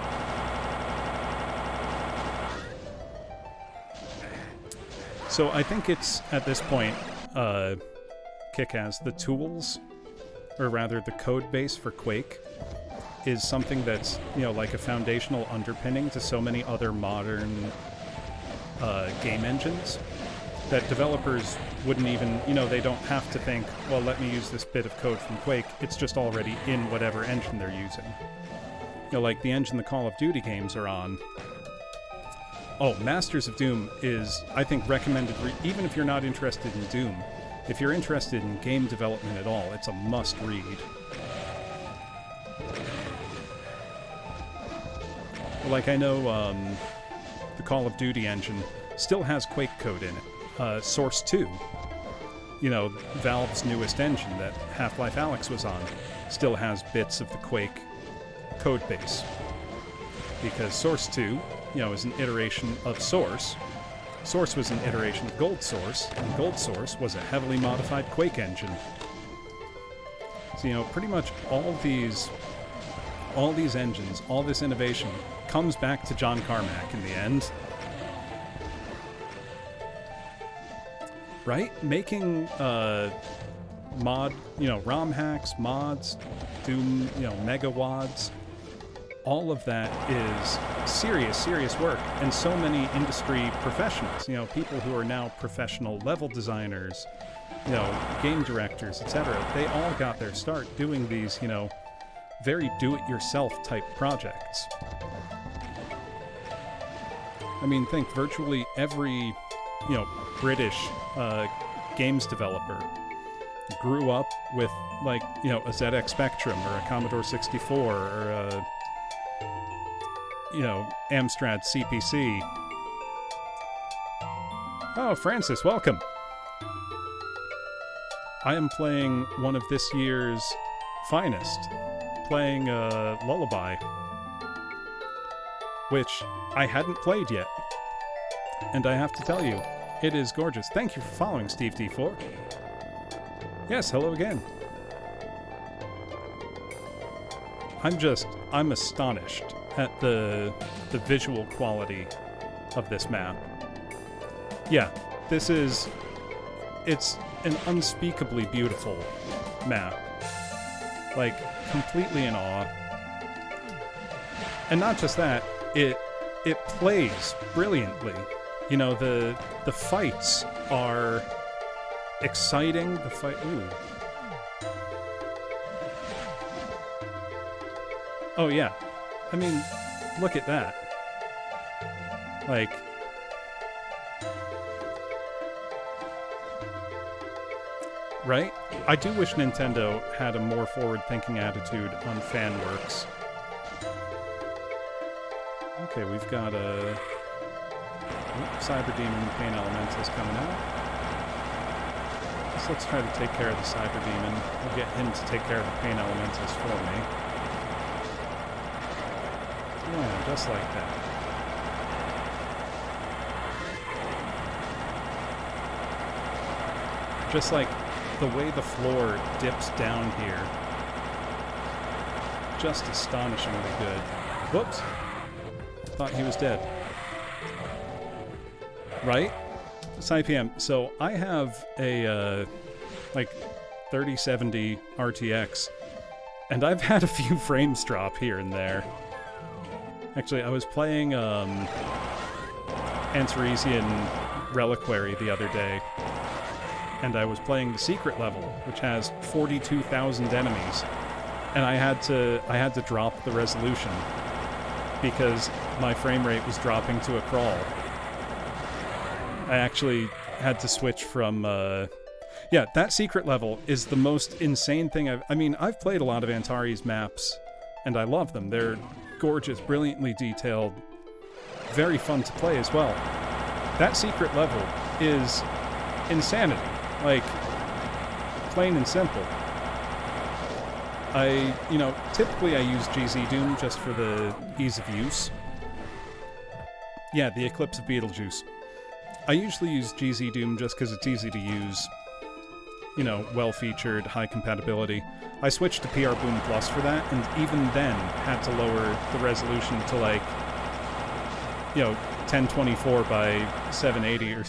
Speaker 1: So I think it's, at this point, kick-ass. The tools, or rather the code base for Quake, is something that's, like a foundational underpinning to so many other modern game engines that developers wouldn't even, they don't have to think, well, let me use this bit of code from Quake. It's just already in whatever engine they're using. Like the engine the Call of Duty games are on. Oh, Masters of Doom is, I think, recommended, even if you're not interested in Doom. If you're interested in game development at all, it's a must-read. Like, I know the Call of Duty engine still has Quake code in it. Source 2, Valve's newest engine that Half-Life Alyx was on, still has bits of the Quake code base. Because Source 2, is an iteration of Source. Source was an iteration of Gold Source, and Gold Source was a heavily modified Quake engine. So, pretty much all these engines, all this innovation, comes back to John Carmack in the end. Right? Making ROM hacks, mods, Doom, megawads, all of that is serious work, and so many industry professionals, people who are now professional level designers, game directors, etc., they all got their start doing these, very do-it-yourself type projects. I mean, think virtually every, British games developer grew up with, like, a ZX Spectrum or a Commodore 64 or a Amstrad CPC. Oh, Francis, welcome. I am playing one of this year's finest, playing Lullaby. which I hadn't played yet. And I have to tell you, it is gorgeous. Thank you for following, Steve D4. Yes, hello again. I'm astonished at the visual quality of this map. Yeah, it's an unspeakably beautiful map. Like, completely in awe. And not just that, it plays brilliantly. You know, the fights are exciting. Ooh. Oh yeah. I mean, look at that. Like, right? I do wish Nintendo had a more forward-thinking attitude on fan works. Okay, we've got a Cyber Demon Pain Elementals coming out. So let's try to take care of the Cyber Demon. We'll get him to take care of the Pain Elementals for me. Yeah, just like that. Just like the way the floor dips down here. Just astonishingly good. Whoops. Thought he was dead. Right? SciPM. So I have a, like, 3070 RTX, and I've had a few frames drop here and there. Actually, I was playing, Antaresian Reliquary the other day, and I was playing the secret level, which has 42,000 enemies, and I had to drop the resolution because my frame rate was dropping to a crawl. I actually had to switch from, yeah, that secret level is the most insane thing I've played a lot of Antares maps, and I love them. They're gorgeous, brilliantly detailed, very fun to play as well. That secret level is insanity. Like, plain and simple. Typically I use GZ Doom just for the ease of use. Yeah, the Eclipse of Beetlejuice. I usually use GZ Doom just because it's easy to use. You know, well-featured, high compatibility. I switched to PR Boom Plus for that, and even then had to lower the resolution to, like, 1024 by 780 or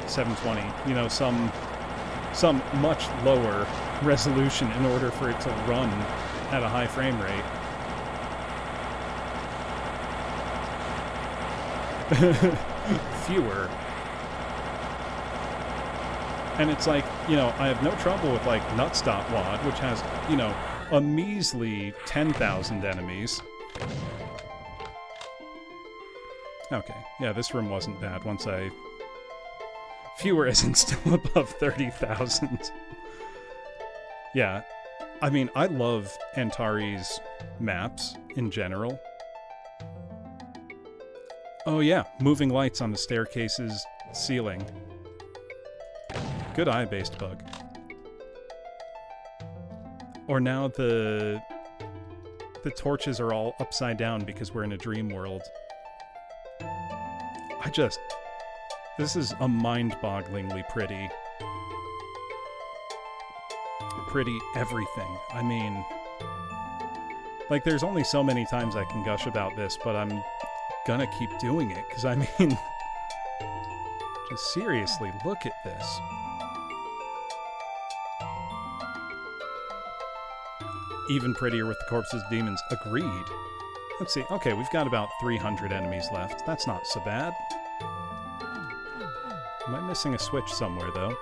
Speaker 1: 720. You know, some much lower resolution in order for it to run at a high frame rate. Fewer. And it's like, I have no trouble with, like, Nuts.Wad, which has, a measly 10,000 enemies. Okay, yeah, this room wasn't bad once Fewer isn't still above 30,000. Yeah, I mean, I love Antares maps in general. Oh yeah, moving lights on the staircase's ceiling. Good eye-based bug. Or now the torches are all upside down because we're in a dream world. This is a mind-bogglingly pretty everything. I mean, like, there's only so many times I can gush about this, but I'm gonna keep doing it, because I mean, just seriously, look at this. Even prettier with the corpses of demons. Agreed. Let's see. Okay, we've got about 300 enemies left. That's not so bad. Am I missing a switch somewhere, though?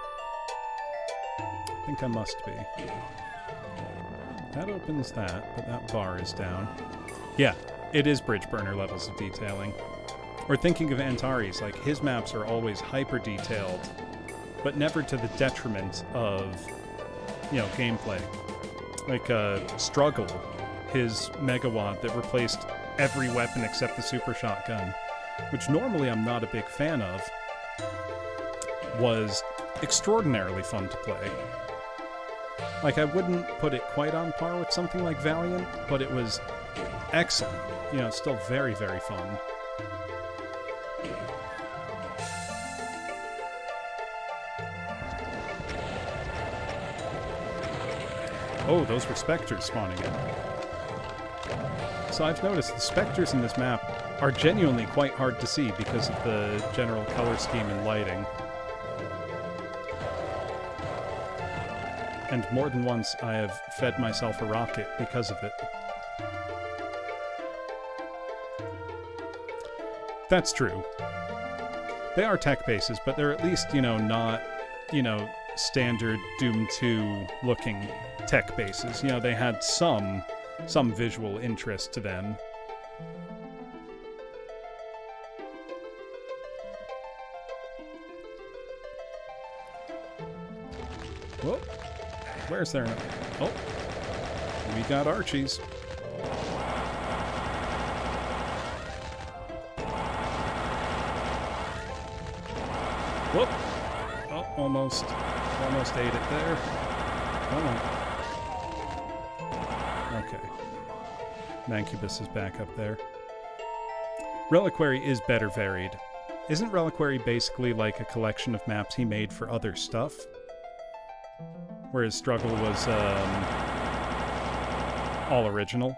Speaker 1: I think I must be. That opens that, but that bar is down. Yeah, it is Bridge Burner levels of detailing. Or thinking of Antares, like, his maps are always hyper-detailed, but never to the detriment of, gameplay. Like, Struggle, his Megawad that replaced every weapon except the Super Shotgun, which normally I'm not a big fan of, was extraordinarily fun to play. Like, I wouldn't put it quite on par with something like Valiant, but it was excellent. You know, still very, very fun. Oh, those were specters spawning in. So I've noticed the specters in this map are genuinely quite hard to see because of the general color scheme and lighting. And more than once I have fed myself a rocket because of it. That's true. They are tech bases, but they're at least, you know, not, you know, standard Doom 2 looking tech bases. You know, they had some visual interest to them. Whoa. Where's there? Oh. We got Archies. Whoop. Oh, almost ate it there. Come on. Okay. Mancubus is back up there. Reliquary is better varied. Isn't Reliquary basically like a collection of maps he made for other stuff? Whereas Struggle was all original.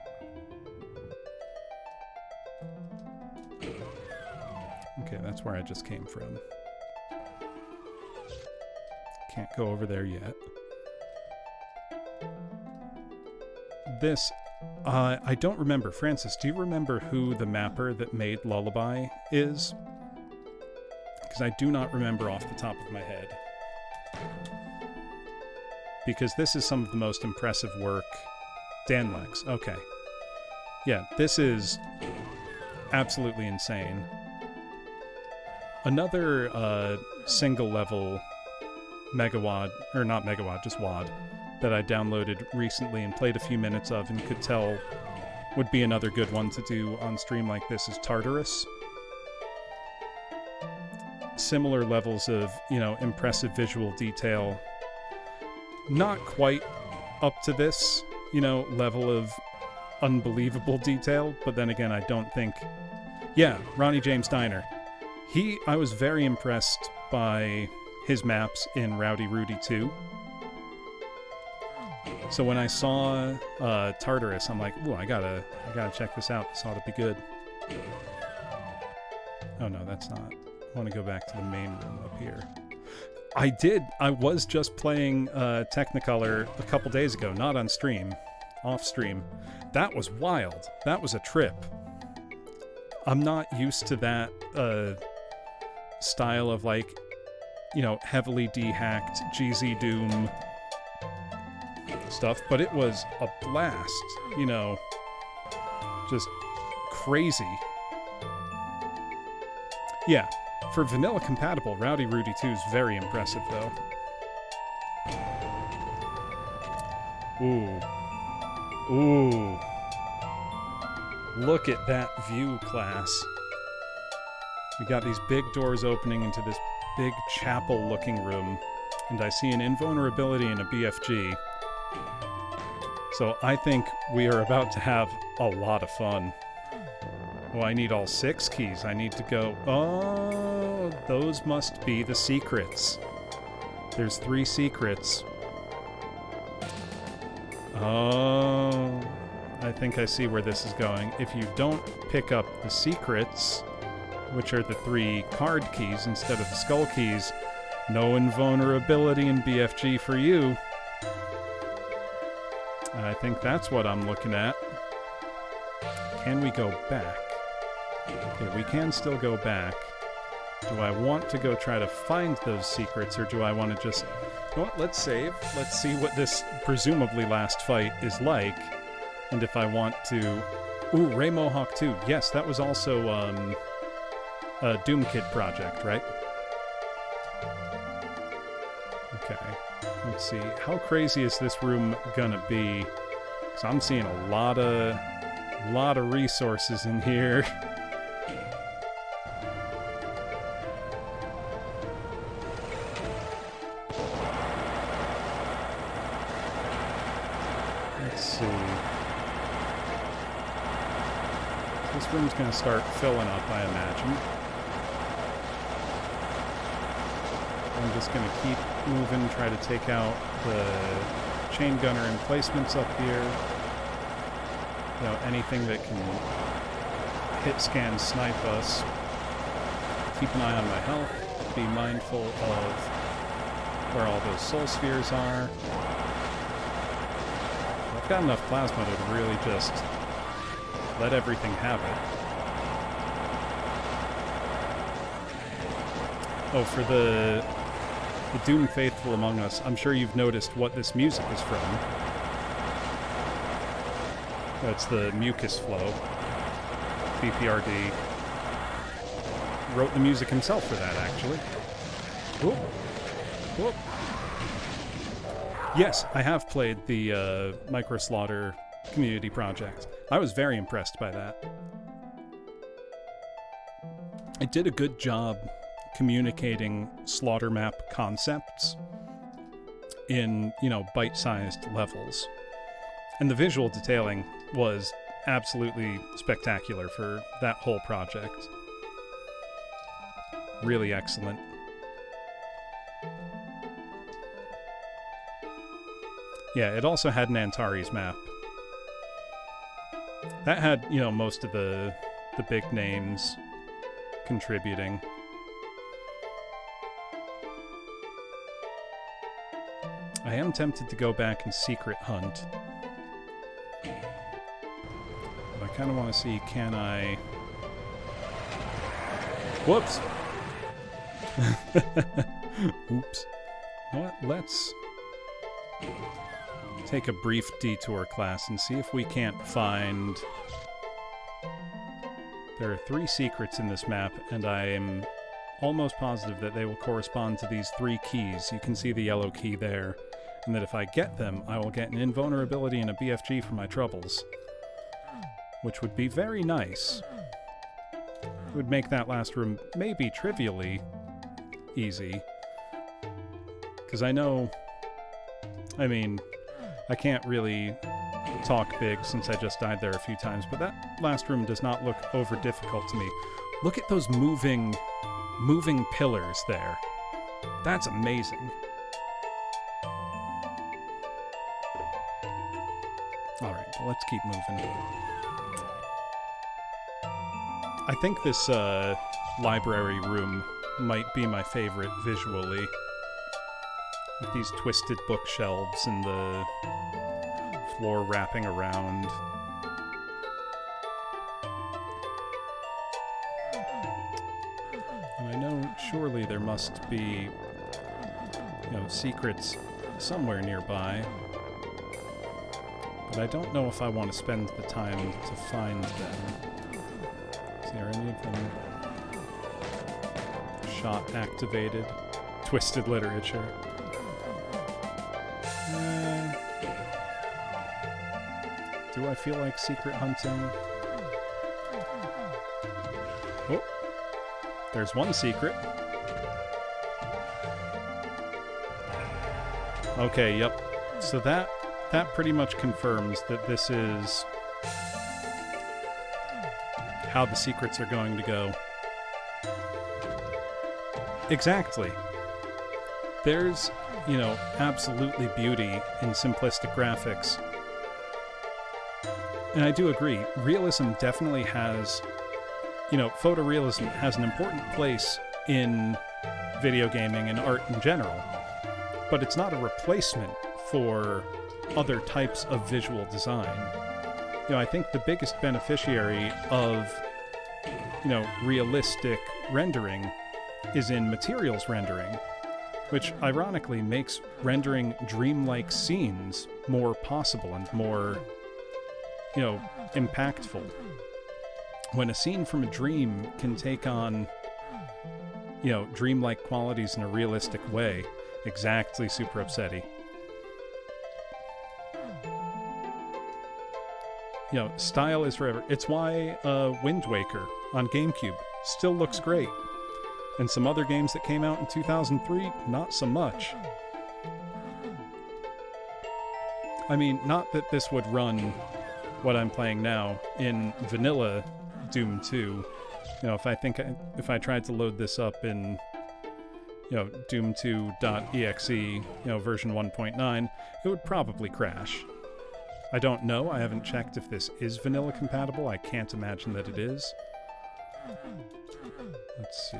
Speaker 1: Okay, that's where I just came from. Can't go over there yet. This, I don't remember. Francis, do you remember who the mapper that made Lullaby is? Because I do not remember off the top of my head. Because this is some of the most impressive work. Dan Lex, okay. Yeah, this is absolutely insane. Another single level Megawad, or not Megawad, just WAD, that I downloaded recently and played a few minutes of and could tell would be another good one to do on stream like this is Tartarus. Similar levels of, you know, impressive visual detail. Not quite up to this, you know, level of unbelievable detail, but then again, I don't think... Yeah, Ronnie James Diner. I was very impressed by his maps in Rowdy Rudy 2. So when I saw Tartarus, I'm like, ooh, I gotta check this out. This ought to be good. Oh no, that's not. I want to go back to the main room up here. I was just playing Technicolor a couple days ago, not on stream, off stream. That was wild. That was a trip. I'm not used to that style of, like, you know, heavily de-hacked GZ Doom stuff, but it was a blast, you know, just crazy. Yeah, for vanilla compatible, Rowdy Rudy 2 is very impressive, though. Ooh. Ooh. Look at that view, class. We got these big doors opening into this big chapel-looking room, and I see an invulnerability and a BFG. So I think we are about to have a lot of fun. Oh, I need all 6 keys. I need to go... Oh, those must be the secrets. There's 3 secrets. Oh, I think I see where this is going. If you don't pick up the secrets, which are the 3 card keys instead of the skull keys, no invulnerability in BFG for you. I think that's what I'm looking at. Can we go back? Okay, we can still go back. Do I want to go try to find those secrets, or do I want to just... You know what, let's save. Let's see what this presumably last fight is like. And if I want to... Ooh, Ray Mohawk 2. Yes, that was also a Doom Kid project, right? Okay. Let's see. How crazy is this room gonna be? Because I'm seeing a lot of resources in here. Let's see. This room's going to start filling up, I imagine. I'm just going to keep moving, try to take out the chain gunner emplacements up here. You know, anything that can hit, scan, snipe us. Keep an eye on my health. Be mindful of where all those soul spheres are. I've got enough plasma to really just let everything have it. Oh, for the Doom faithful among us, I'm sure you've noticed what this music is from. That's the Mucus Flow. BPRD wrote the music himself for that, actually. Whoop. Whoop. Yes, I have played the Micro Slaughter community project. I was very impressed by that. It did a good job communicating slaughter map concepts in, you know, bite-sized levels. And the visual detailing was absolutely spectacular for that whole project. Really excellent. Yeah, it also had an Antares map. That had, you know, most of the big names contributing. I am tempted to go back and secret hunt. But I kind of want to see, can I... Whoops! Oops. You know what? Let's take a brief detour class and see if we can't find... There are 3 secrets in this map, and I am almost positive that they will correspond to these 3 keys. You can see the yellow key there. And that if I get them, I will get an invulnerability and a BFG for my troubles. Which would be very nice. It would make that last room maybe trivially easy. Because I know... I mean, I can't really talk big since I just died there a few times, but that last room does not look over difficult to me. Look at those moving pillars there. That's amazing. Alright, well, let's keep moving. I think this library room might be my favorite visually. With these twisted bookshelves and the floor wrapping around. And I know surely there must be, you know, secrets somewhere nearby. But I don't know if I want to spend the time to find them. Is there any of them? Shot activated. Twisted literature. Do I feel like secret hunting? Oh, there's one secret. Okay, yep. So that pretty much confirms that this is how the secrets are going to go. Exactly. There's, you know, absolutely beauty in simplistic graphics. And I do agree, realism definitely has, you know, photorealism has an important place in video gaming and art in general, but it's not a replacement for other types of visual design. You know, I think the biggest beneficiary of, you know, realistic rendering is in materials rendering, which ironically makes rendering dreamlike scenes more possible and more, you know, impactful. When a scene from a dream can take on, you know, dreamlike qualities in a realistic way, exactly Super Upsetty. You know, style is forever. It's why Wind Waker on GameCube still looks great. And some other games that came out in 2003, not so much. I mean, not that this would run what I'm playing now in vanilla Doom 2. If I tried to load this up in, Doom2.exe, version 1.9, it would probably crash. I don't know. I haven't checked if this is vanilla compatible. I can't imagine that it is. Let's see.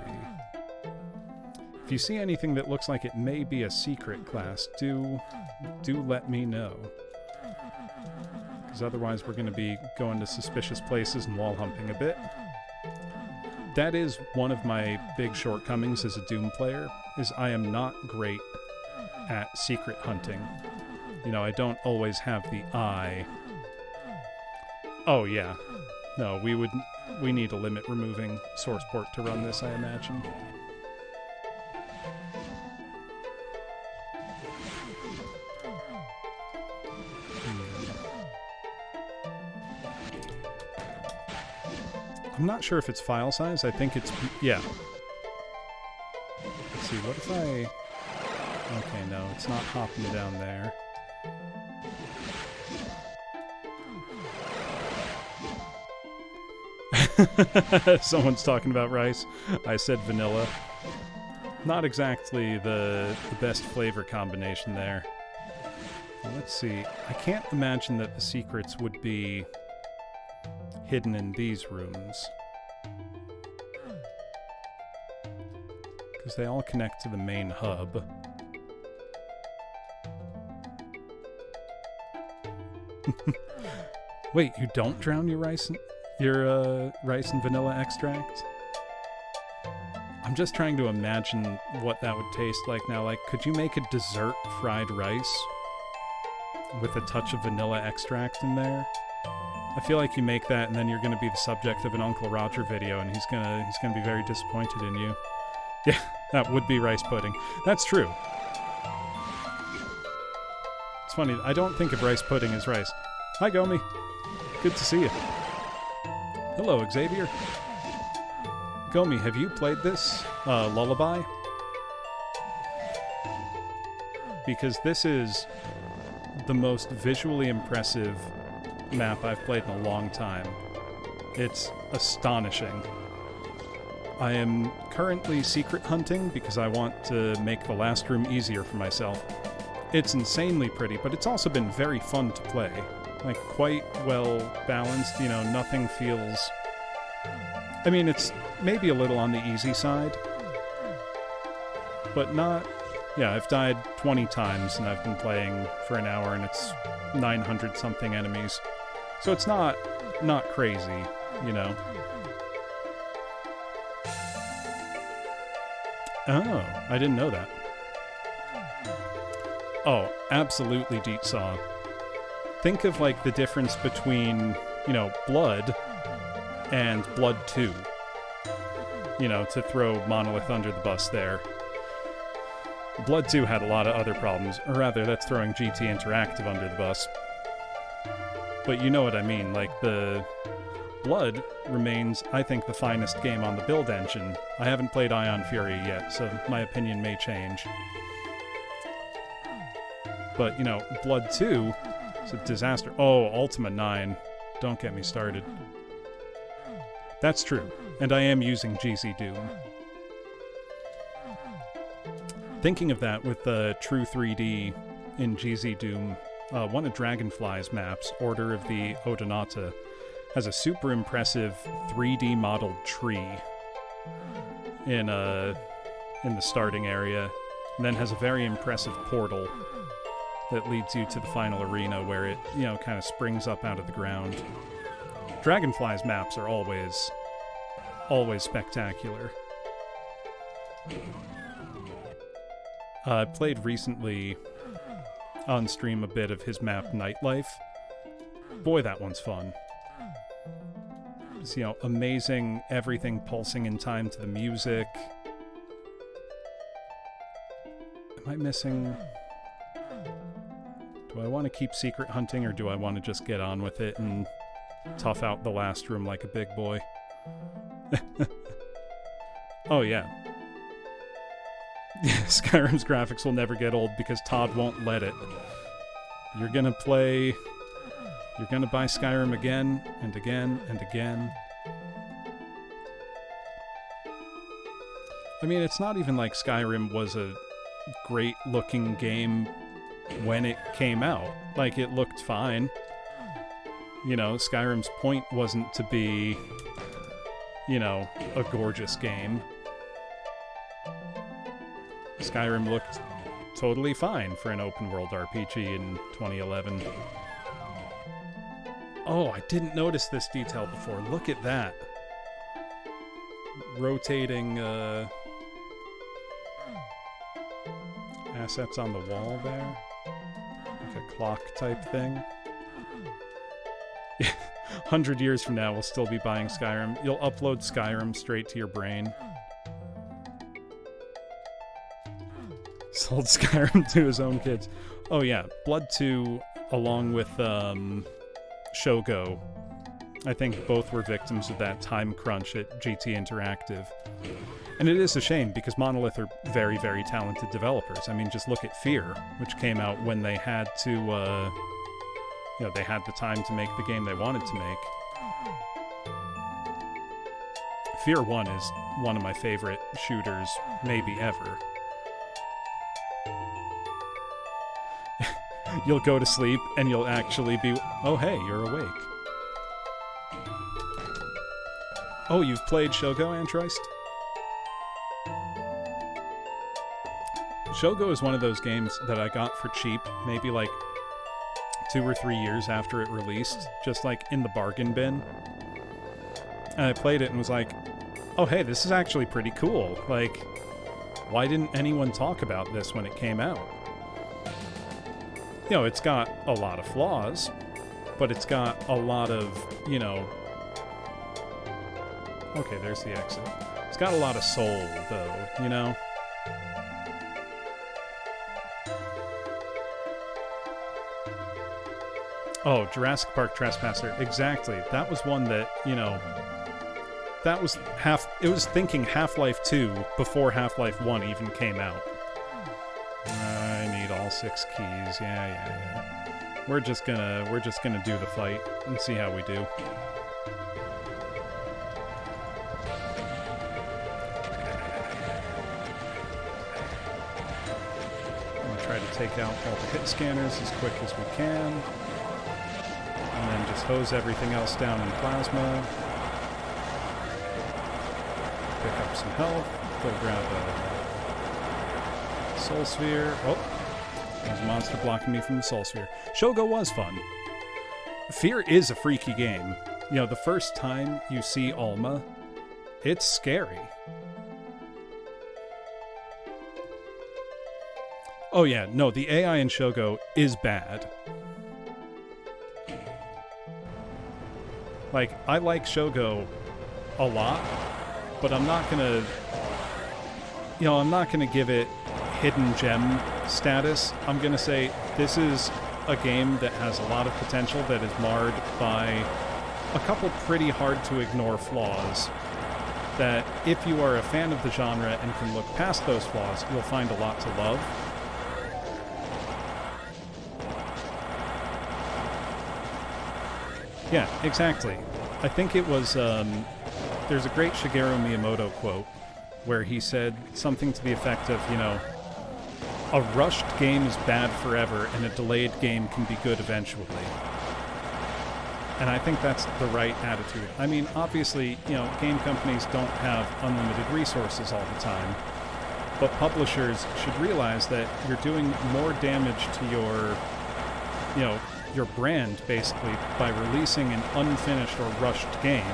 Speaker 1: If you see anything that looks like it may be a secret class, do let me know. Because otherwise we're going to be going to suspicious places and wall humping a bit. That is one of my big shortcomings as a Doom player, is I am not great at secret hunting. I don't always have the eye. Oh yeah. No, we need a limit removing source port to run this, I imagine. I'm not sure if it's file size. I think it's... yeah. Let's see, what if I... okay, no, it's not hopping down there. Someone's talking about rice. I said vanilla. Not exactly the best flavor combination there. Well, let's see. I can't imagine that the secrets would be hidden in these rooms, because they all connect to the main hub. Wait, you don't drown your rice and vanilla extract? I'm just trying to imagine what that would taste like now. Like, could you make a dessert fried rice with a touch of vanilla extract in there? I feel like you make that and then you're going to be the subject of an Uncle Roger video and he's gonna be very disappointed in you. Yeah, that would be rice pudding. That's true. It's funny, I don't think of rice pudding as rice. Hi, Gomi. Good to see you. Hello, Xavier. Gomi, have you played this Lullaby? Because this is the most visually impressive map I've played in a long time. It's astonishing. I am currently secret hunting because I want to make the last room easier for myself. It's insanely pretty, but it's also been very fun to play. Like, quite well balanced, nothing feels... I mean, it's maybe a little on the easy side, but not... yeah, I've died 20 times and I've been playing for an hour and it's 900 something enemies. So it's not crazy, Oh, I didn't know that. Oh, absolutely, Deet Saw. Think of, like, the difference between, Blood and Blood 2. To throw Monolith under the bus there. Blood 2 had a lot of other problems, or rather, that's throwing GT Interactive under the bus. But you know what I mean, like, the Blood remains, I think, the finest game on the build engine. I haven't played Ion Fury yet, so my opinion may change. But, Blood 2 is a disaster. Oh, Ultima 9. Don't get me started. That's true, and I am using GZ Doom. Thinking of that with the True 3D in GZ Doom, one of Dragonfly's maps, Order of the Odonata, has a super impressive 3D modeled tree in the starting area, and then has a very impressive portal that leads you to the final arena where it, kind of springs up out of the ground. Dragonfly's maps are always spectacular. I played recently on stream a bit of his map Nightlife. Boy, that one's fun. It's, amazing, everything pulsing in time to the music. Am I missing... do I want to keep secret hunting, or do I want to just get on with it and tough out the last room like a big boy? Oh, yeah. Skyrim's graphics will never get old because Todd won't let it. You're gonna buy Skyrim again and again and again. I mean, it's not even like Skyrim was a great looking game when it came out. Like, it looked fine. You know, Skyrim's point wasn't to be, you know, a gorgeous game. Skyrim looked totally fine for an open world RPG in 2011. Oh, I didn't notice this detail before. Look at that. Rotating assets on the wall there. Like a clock type thing. 100 years from now, we'll still be buying Skyrim. You'll upload Skyrim straight to your brain. Sold Skyrim to his own kids. Oh yeah, Blood 2, along with Shogo, I think both were victims of that time crunch at GT Interactive. And it is a shame, because Monolith are very, very talented developers. I mean, just look at Fear, which came out when they had to, you know, they had the time to make the game they wanted to make. Fear 1 is one of my favorite shooters, maybe ever. You'll go to sleep, and you'll actually be, oh hey, you're awake. Oh, you've played Shogo, Antrist? Shogo is one of those games that I got for cheap, maybe like 2 or 3 years after it released, just like in the bargain bin. And I played it and was like, oh hey, this is actually pretty cool. Like, why didn't anyone talk about this when it came out? You know, it's got a lot of flaws, but it's got a lot of, you know... Okay, there's the exit. It's got a lot of soul, though, you know? Oh, Jurassic Park Trespasser. Exactly. That was one that, you know... That was it was thinking Half-Life 2 before Half-Life 1 even came out. I need all 6 keys. Yeah. We're just gonna do the fight and see how we do. I'm gonna try to take out all the hit scanners as quick as we can, and then just hose everything else down in plasma. Pick up some health. Go grab a Soul Sphere. Oh, there's a monster blocking me from the Soul Sphere. Shogo was fun. Fear is a freaky game. You know, the first time you see Alma, it's scary. Oh yeah, no, the AI in Shogo is bad. Like, I like Shogo a lot, but I'm not gonna... You know, I'm not gonna give it hidden gem status. I'm gonna say this is a game that has a lot of potential that is marred by a couple pretty hard to ignore flaws that, if you are a fan of the genre and can look past those flaws, you'll find a lot to love. Yeah, exactly. I think it was, there's a great Shigeru Miyamoto quote where he said something to the effect of, you know, a rushed game is bad forever and a delayed game can be good eventually. And I think that's the right attitude. I mean, obviously, you know, game companies don't have unlimited resources all the time, but publishers should realize that you're doing more damage to your, you know, your brand, basically, by releasing an unfinished or rushed game.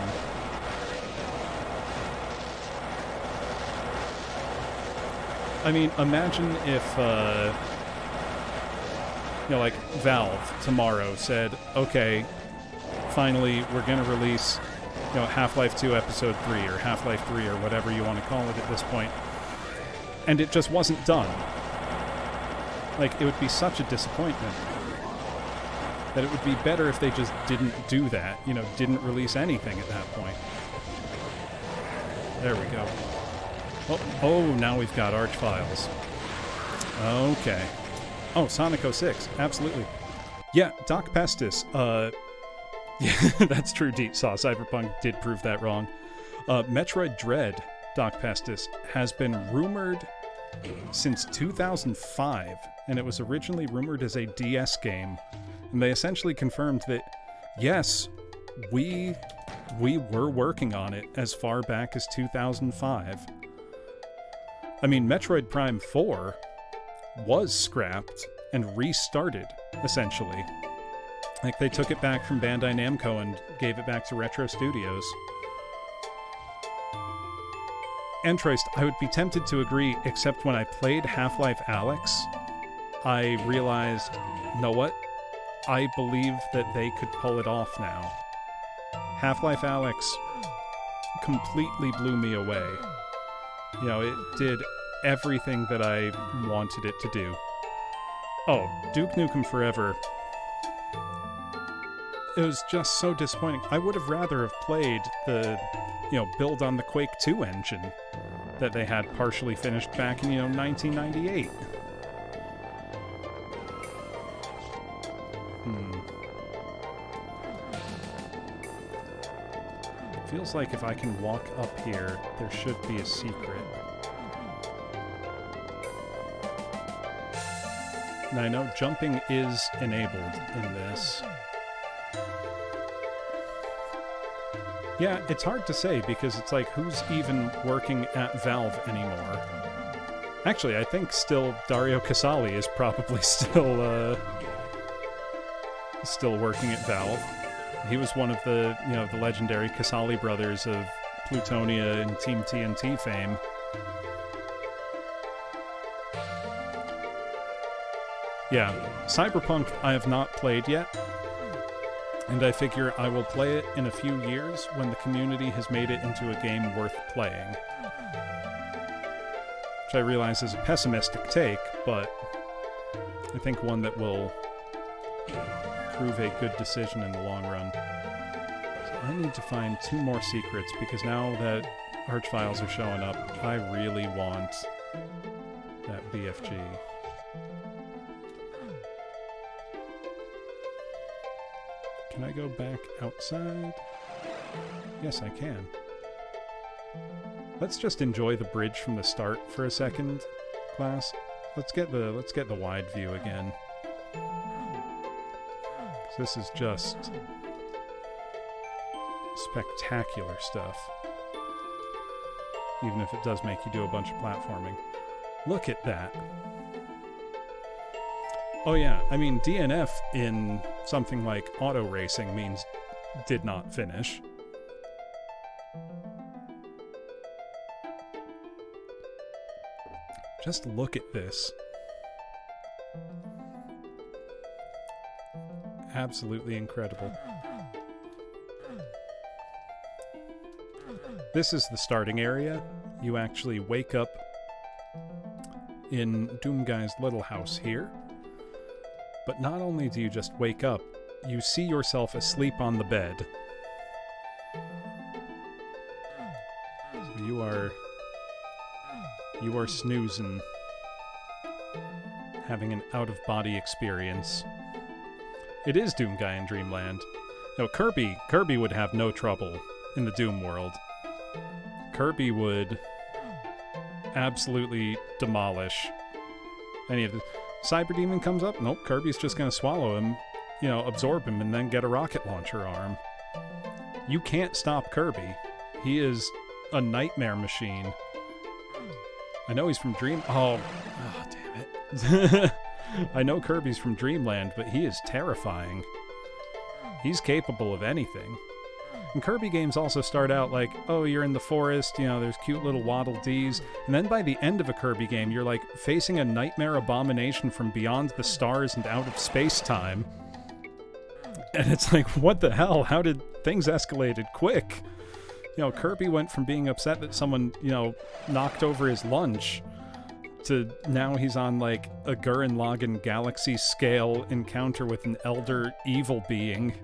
Speaker 1: I mean, imagine if, you know, like, Valve tomorrow said, okay, finally, we're going to release, you know, Half-Life 2 Episode 3, or Half-Life 3, or whatever you want to call it at this point, and it just wasn't done. Like, it would be such a disappointment that it would be better if they just didn't do that, you know, didn't release anything at that point. There we go. Oh, now we've got Arch Files. Okay. Oh, Sonic 06, absolutely. Yeah, Doc Pestis, yeah, that's true, Deep Saw. Cyberpunk did prove that wrong. Metroid Dread Doc Pestis, has been rumored since 2005, and it was originally rumored as a DS game. And they essentially confirmed that, yes, we were working on it as far back as 2005. I mean, Metroid Prime 4 was scrapped and restarted, essentially. Like, they took it back from Bandai Namco and gave it back to Retro Studios. And Troist, I would be tempted to agree, except when I played Half-Life Alyx, I realized, you know what? I believe that they could pull it off now. Half-Life Alyx completely blew me away. You know, it did everything that I wanted it to do. Oh, Duke Nukem Forever. It was just so disappointing. I would have rather have played the, build on the Quake 2 engine that they had partially finished back in, 1998. Feels like if I can walk up here, there should be a secret. Now I know jumping is enabled in this. Yeah, it's hard to say because it's like, who's even working at Valve anymore? Actually, I think still Dario Casali is probably still working at Valve. He was one of the, the legendary Casali brothers of Plutonia and Team TNT fame. Yeah, Cyberpunk I have not played yet, and I figure I will play it in a few years when the community has made it into a game worth playing. Which I realize is a pessimistic take, but I think one that will prove a good decision in the long run. So I need to find 2 more secrets, because now that Archfiles are showing up, I really want that BFG. Can I go back outside? Yes, I can. Let's just enjoy the bridge from the start for a second, class. Let's get the wide view again. This is just spectacular stuff. Even if it does make you do a bunch of platforming. Look at that. Oh yeah, I mean, DNF in something like auto racing means did not finish. Just look at this. Absolutely incredible. This is the starting area. You actually wake up in Doomguy's little house here. But not only do you just wake up, you see yourself asleep on the bed. So you are snoozing, having an out-of-body experience. It is Doomguy in Dreamland. No, Kirby would have no trouble in the Doom world. Kirby would absolutely demolish any of the... Cyber Demon comes up, nope, Kirby's just gonna swallow him, absorb him, and then get a rocket launcher arm. You can't stop Kirby. He is a nightmare machine. I know he's from Oh, damn it. I know Kirby's from Dreamland, but he is terrifying. He's capable of anything. And Kirby games also start out like, oh, you're in the forest, there's cute little Waddle Dees, and then by the end of a Kirby game, you're like facing a nightmare abomination from beyond the stars and out of space-time. And it's like, what the hell? How did things escalated quick? Kirby went from being upset that someone, knocked over his lunch to now he's on like a Gurren Lagann galaxy-scale encounter with an elder evil being.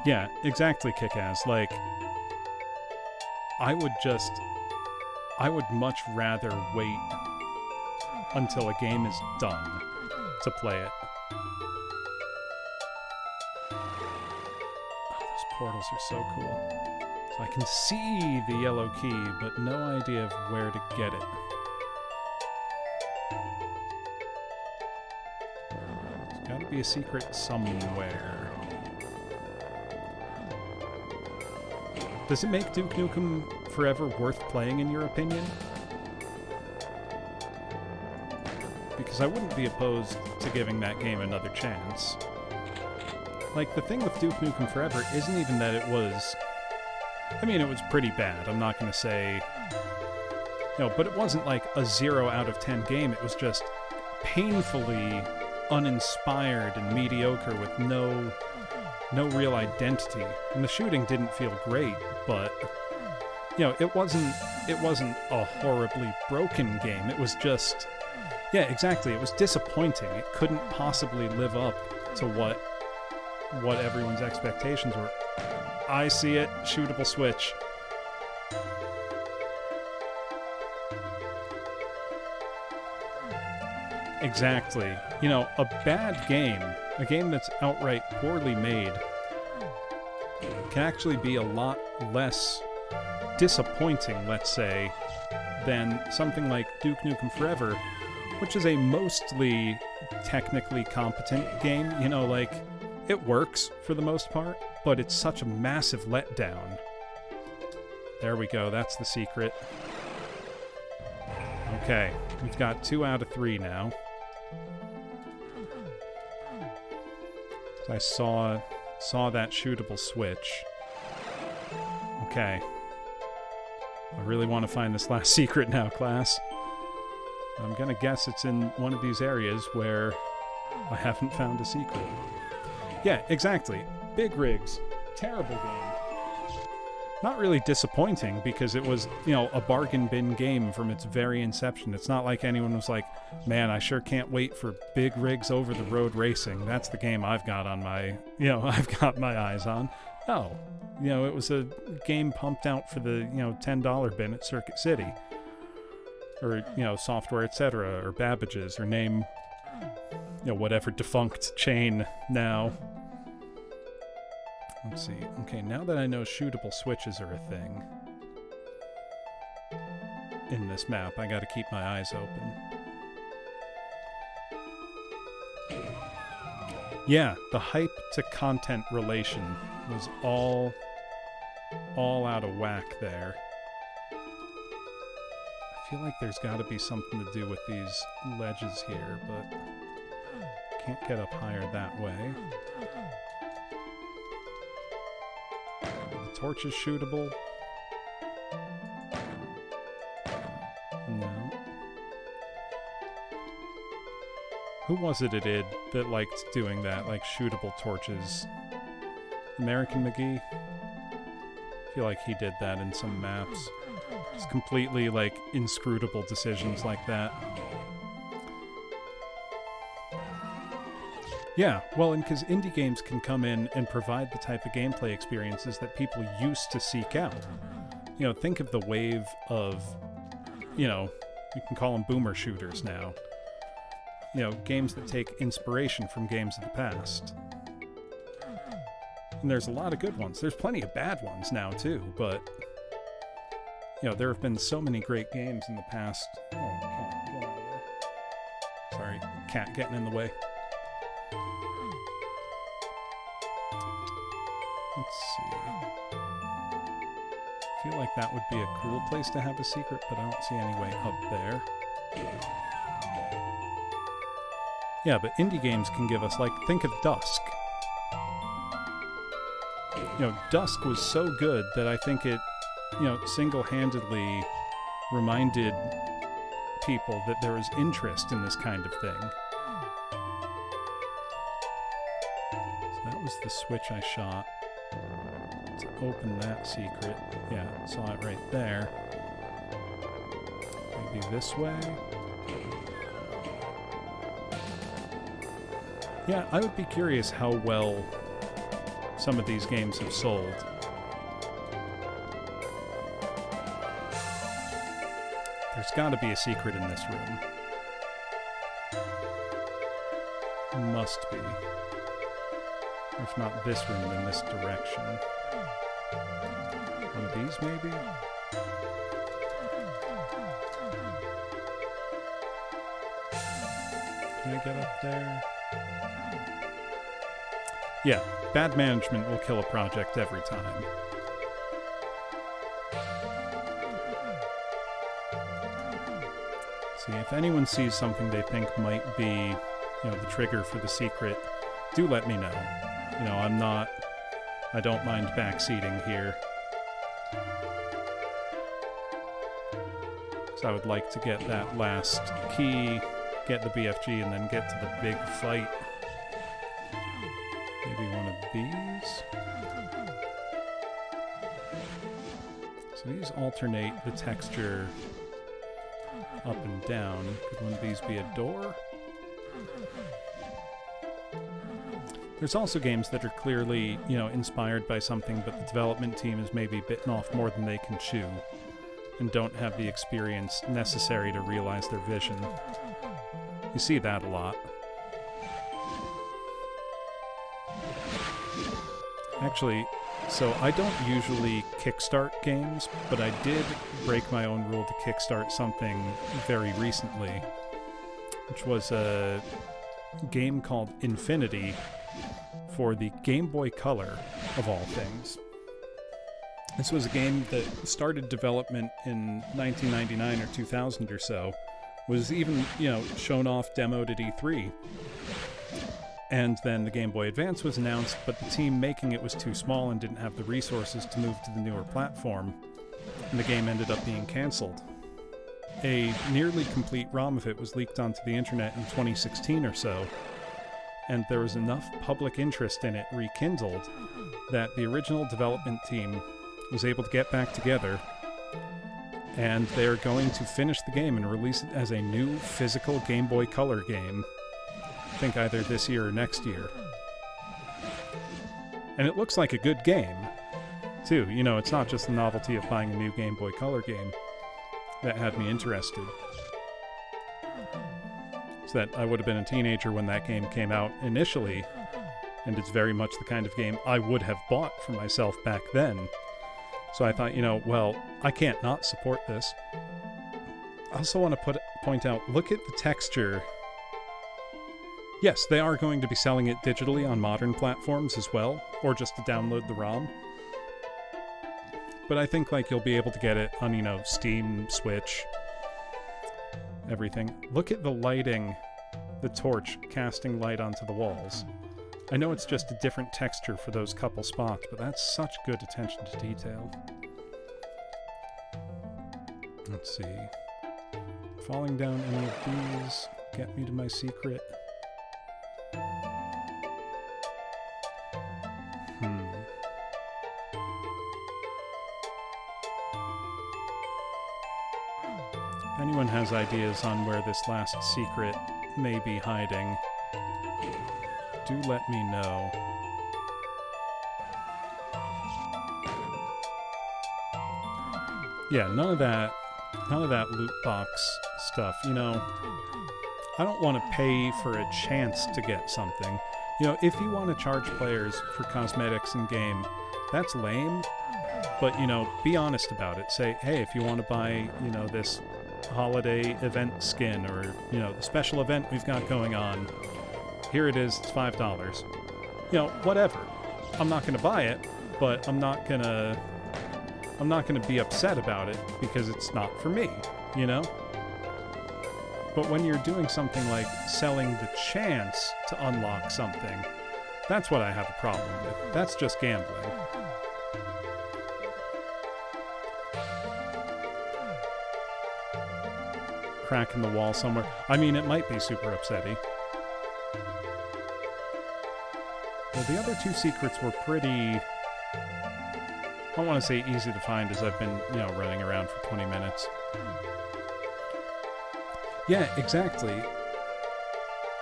Speaker 1: Yeah, exactly, Kick-Ass. Like, I would just I would much rather wait until a game is done to play it. Oh, those portals are so cool. So I can see the yellow key, but no idea of where to get it. There's gotta be a secret somewhere. Does it make Duke Nukem Forever worth playing, in your opinion? Because I wouldn't be opposed to giving that game another chance. Like, the thing with Duke Nukem Forever isn't even that it was... I mean, it was pretty bad, I'm not going to say... You know, but it wasn't like a 0 out of 10 game, it was just painfully uninspired and mediocre with no real identity. And the shooting didn't feel great, but... You know, it wasn't a horribly broken game, it was just... Yeah, exactly, it was disappointing. It couldn't possibly live up to what everyone's expectations were. I see it. Shootable switch. Exactly. You know, a bad game, a game that's outright poorly made, can actually be a lot less disappointing, let's say, than something like Duke Nukem Forever, which is a mostly technically competent game. You know, like, it works for the most part, but it's such a massive letdown. There we go, that's the secret. Okay, we've got 2 out of 3 now. I saw that shootable switch. Okay. I really want to find this last secret now, class. I'm gonna guess it's in one of these areas where I haven't found a secret. Yeah, exactly. Big Rigs. Terrible game. Not really disappointing, because it was, you know, a bargain bin game from its very inception. It's not like anyone was like, man, I sure can't wait for Big Rigs Over the Road Racing. That's the game I've got on my, you know, I've got my eyes on. No. You know, it was a game pumped out for the, you know, $10 bin at Circuit City. Or, you know, Software Etc. or Babbage's, or name, you know, whatever defunct chain now. Let's see. Okay, now that I know shootable switches are a thing in this map, I gotta keep my eyes open. Yeah, the hype to content relation was all out of whack there. I feel like there's gotta be something to do with these ledges here, but can't get up higher that way. The torch is shootable. No. Who was it that liked doing that, like shootable torches? American McGee? I feel like he did that in some maps. Just completely, like, inscrutable decisions like that. Yeah, well, and because indie games can come in and provide the type of gameplay experiences that people used to seek out. You know, think of the wave of, you know, you can call them boomer shooters now. You know, games that take inspiration from games of the past. And there's a lot of good ones. There's plenty of bad ones now, too, but, you know, there have been so many great games in the past. Oh, cat, get out of there. Sorry, cat getting in the way. Let's see. I feel like that would be a cool place to have a secret, but I don't see any way up there. Yeah, but indie games can give us, like, think of Dusk. You know, Dusk was so good that I think it, you know, single-handedly reminded people that there was interest in this kind of thing. So that was the switch I shot. To open that secret. Yeah, saw it right there. Maybe this way? Yeah, I would be curious how well some of these games have sold. There's gotta be a secret in this room. Must be. Or if not this room, then this direction. One of these, maybe? Can I get up there? Yeah, bad management will kill a project every time. See, if anyone sees something they think might be, the trigger for the secret, do let me know. I don't mind backseating here. So I would like to get that last key, get the BFG, and then get to the big fight. Maybe one of these? So these alternate the texture up and down. Could one of these be a door? There's also games that are clearly, inspired by something, but the development team has maybe bitten off more than they can chew and don't have the experience necessary to realize their vision. You see that a lot. Actually, so I don't usually kickstart games, but I did break my own rule to kickstart something very recently, which was a game called Infinity for the Game Boy Color, of all things. This was a game that started development in 1999 or 2000 or so, was even, shown off, demoed at E3. And then the Game Boy Advance was announced, but the team making it was too small and didn't have the resources to move to the newer platform, and the game ended up being cancelled. A nearly complete ROM of it was leaked onto the internet in 2016 or so, and there was enough public interest in it rekindled that the original development team was able to get back together, and they're going to finish the game and release it as a new physical Game Boy Color game. I think either this year or next year. And it looks like a good game, too. It's not just the novelty of buying a new Game Boy Color game that had me interested. So that I would have been a teenager when that game came out initially, and it's very much the kind of game I would have bought for myself back then. So I thought, I can't not support this. I also want to point out, look at the texture. Yes, they are going to be selling it digitally on modern platforms as well, or just to download the ROM. But I think you'll be able to get it on, Steam, Switch, everything. Look at the lighting, the torch casting light onto the walls. I know it's just a different texture for those couple spots, but that's such good attention to detail. Let's see. Falling down any of these get me to my secret. If anyone has ideas on where this last secret may be hiding, do let me know. Yeah, none of that loot box stuff, I don't want to pay for a chance to get something. If you want to charge players for cosmetics in game, that's lame, but, be honest about it. Say, hey, if you want to buy, this holiday event skin, or, the special event we've got going on, here it is, it's $5. Whatever. I'm not going to buy it, but I'm not going to be upset about it because it's not for me, But when you're doing something like selling the chance to unlock something, that's what I have a problem with. That's just gambling. Crack in the wall somewhere. I mean, it might be super upsetting. Well, the other two secrets were pretty... I don't want to say easy to find, as I've been, running around for 20 minutes. Yeah, exactly.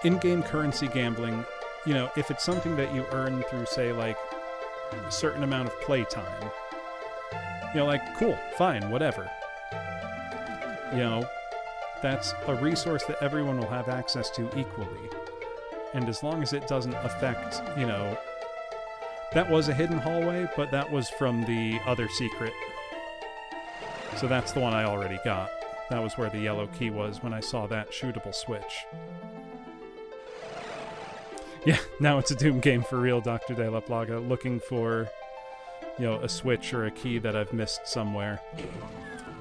Speaker 1: In-game currency gambling, if it's something that you earn through, say, a certain amount of playtime, cool, fine, whatever. you know, that's a resource that everyone will have access to equally. And as long as it doesn't affect, you know, that was a hidden hallway, but that was from the other secret. So that's the one I already got. That was where the yellow key was when I saw that shootable switch. Yeah, now it's a Doom game for real, Dr. De La Plaga, looking for, you know, a switch or a key that I've missed somewhere.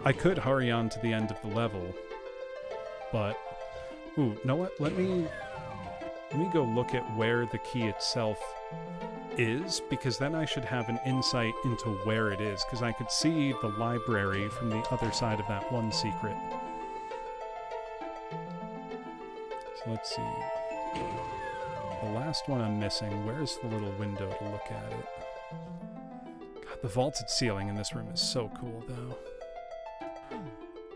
Speaker 1: I could hurry on to the end of the level, but... Ooh, you know what? Let me go look at where the key itself is, because then I should have an insight into where it is, because I could see the library from the other side of that one secret. So let's see. The last one I'm missing, where's the little window to look at it? God, the vaulted ceiling in this room is so cool, though.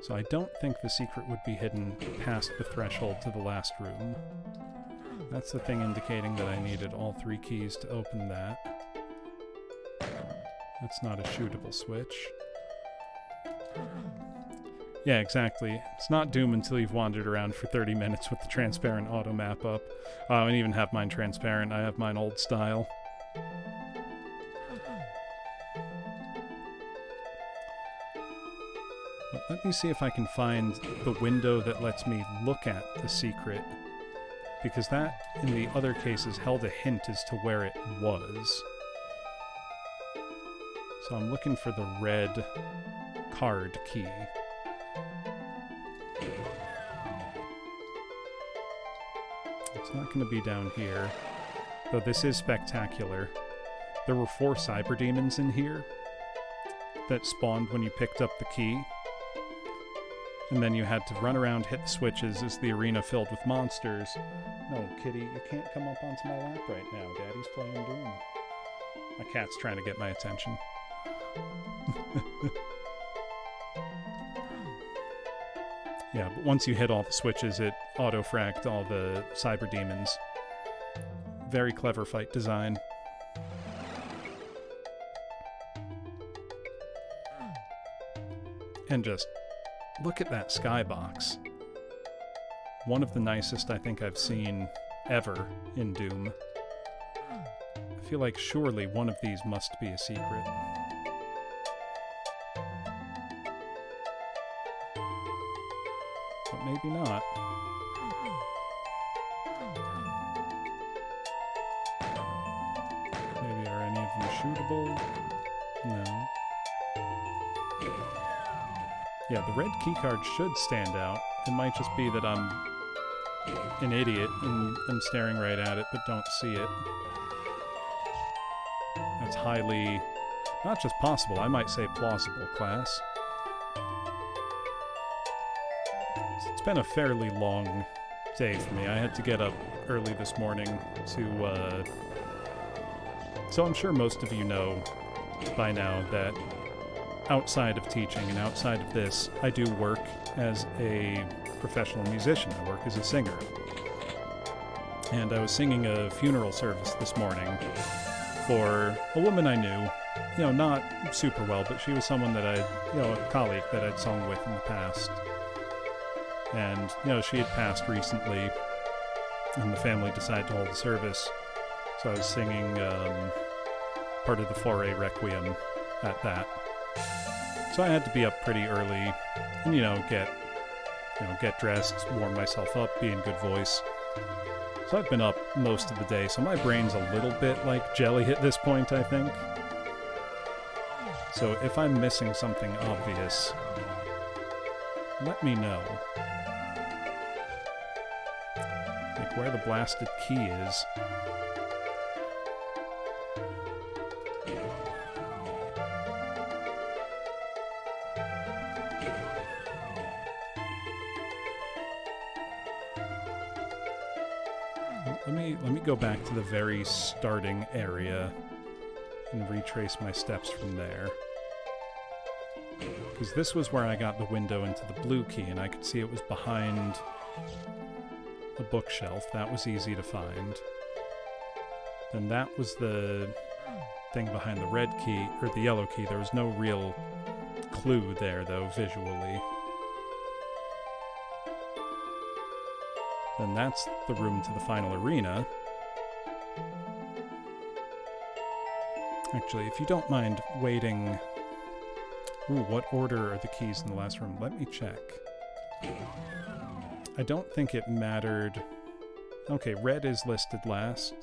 Speaker 1: So I don't think the secret would be hidden past the threshold to the last room. That's the thing indicating that I needed all 3 keys to open that. That's not a shootable switch. Yeah, exactly. It's not Doom until you've wandered around for 30 minutes with the transparent auto map up. I don't even have mine transparent. I have mine old style. But let me see if I can find the window that lets me look at the secret, because that, in the other cases, held a hint as to where it was. So I'm looking for the red card key. It's not going to be down here, though this is spectacular. There were 4 cyber demons in here that spawned when you picked up the key. And then you had to run around, hit the switches as the arena filled with monsters. No, kitty, you can't come up onto my lap right now. Daddy's playing Doom. My cat's trying to get my attention. Yeah, but once you hit all the switches, it auto-fragged all the cyber demons. Very clever fight design. And just look at that skybox. One of the nicest I think I've seen ever in Doom. I feel like surely one of these must be a secret. But maybe not. Maybe are any of them shootable? No. Yeah, the red keycard should stand out. It might just be that I'm an idiot and I'm staring right at it but don't see it. That's highly, not just possible, I might say plausible, class. It's been a fairly long day for me. I had to get up early this morning to, so I'm sure most of you know by now that outside of teaching and outside of this, I do work as a professional musician. I work as a singer. And I was singing a funeral service this morning for a woman I knew, you know, not super well, but she was someone that a colleague that I'd sung with in the past. And, she had passed recently, and the family decided to hold a service. So I was singing part of the Foray Requiem at that. So I had to be up pretty early and, get dressed, warm myself up, be in good voice. So I've been up most of the day, so my brain's a little bit like jelly at this point, I think. So if I'm missing something obvious, let me know. Like where the blasted key is. Let me go back to the very starting area and retrace my steps from there. Because this was where I got the window into the blue key, and I could see it was behind a bookshelf. That was easy to find. Then that was the thing behind the red key, or the yellow key. There was no real clue there, though, visually. then that's the room to the final arena. Actually, if you don't mind waiting... Ooh, what order are the keys in the last room? Let me check. I don't think it mattered... Okay, red is listed last.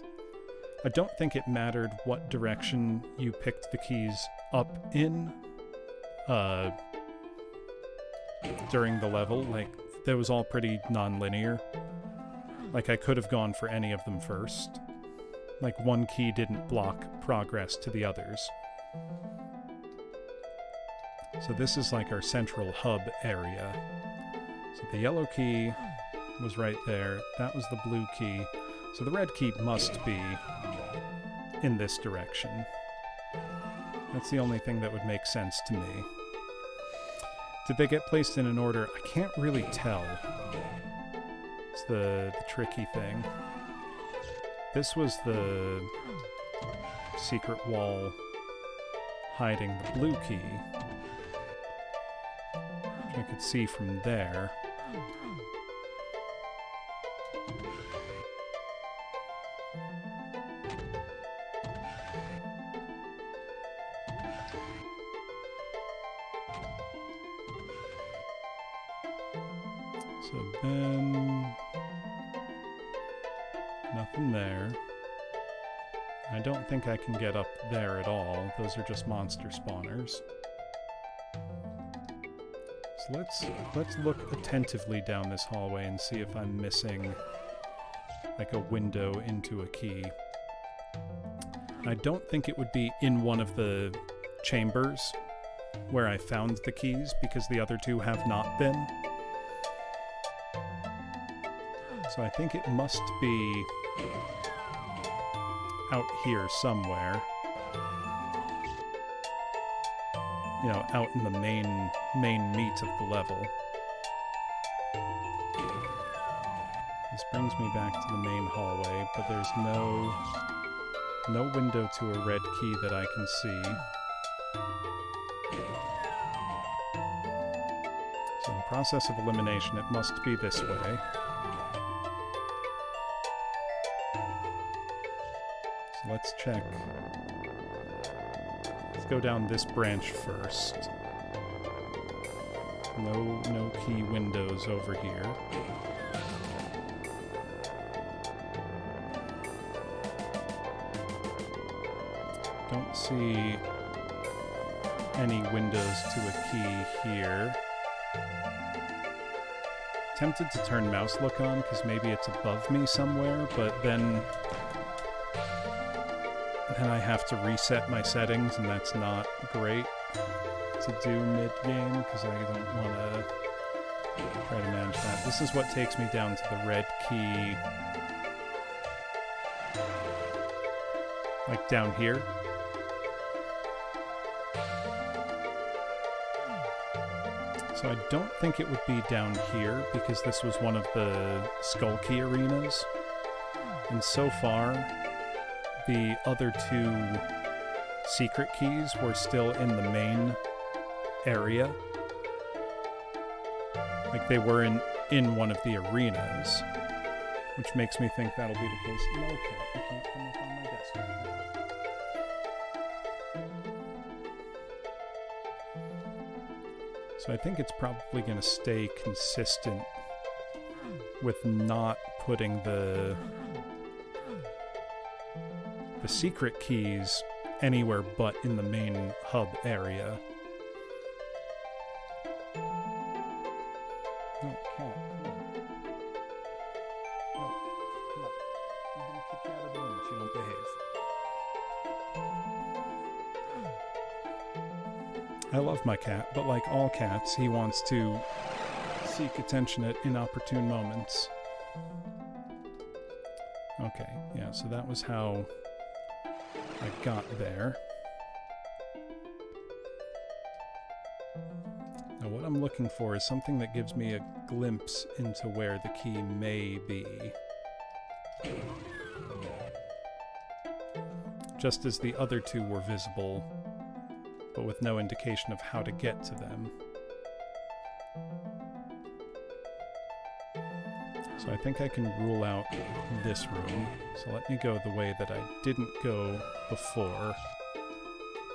Speaker 1: I don't think it mattered what direction you picked the keys up in during the level. Like, that was all pretty non-linear. Like, I could have gone for any of them first. Like, one key didn't block progress to the others. So this is like our central hub area. So the yellow key was right there. That was the blue key. So the red key must be in this direction. That's the only thing that would make sense to me. Did they get placed in an order? I can't really tell. It's the tricky thing. This was the secret wall hiding the blue key. Which I could see from there. So then... nothing there. I don't think I can get up there at all. Those are just monster spawners. So let's look attentively down this hallway and see if I'm missing like a window into a key. I don't think it would be in one of the chambers where I found the keys, because the other two have not been. So I think it must be out here somewhere. You know, out in the main meat of the level. This brings me back to the main hallway, but there's no window to a red key that I can see. So in process of elimination, it must be this way. So let's check. Let's go down this branch first. No key windows over here. Don't see any windows to a key here. Tempted to turn mouse look on, because maybe it's above me somewhere, but then I have to reset my settings, and that's not great to do mid-game, because I don't want to try to manage that. This is what takes me down to the red key, like down here. So I don't think it would be down here, because this was one of the Skull Key arenas. And so far, the other two secret keys were still in the main area. Like, they were in one of the arenas, which makes me think that'll be the case. No, okay, you can't come up on my desk right now. So I think it's probably going to stay consistent with not putting the secret keys anywhere but in the main hub area. No, cat, come on. No, come on. I'm going to kick you out of the room if you don't behave. I love my cat, but like all cats, he wants to seek attention at inopportune moments. Okay, yeah, so that was how I got there. Now what I'm looking for is something that gives me a glimpse into where the key may be. Just as the other two were visible, but with no indication of how to get to them. So I think I can rule out this room. So let me go the way that I didn't go before,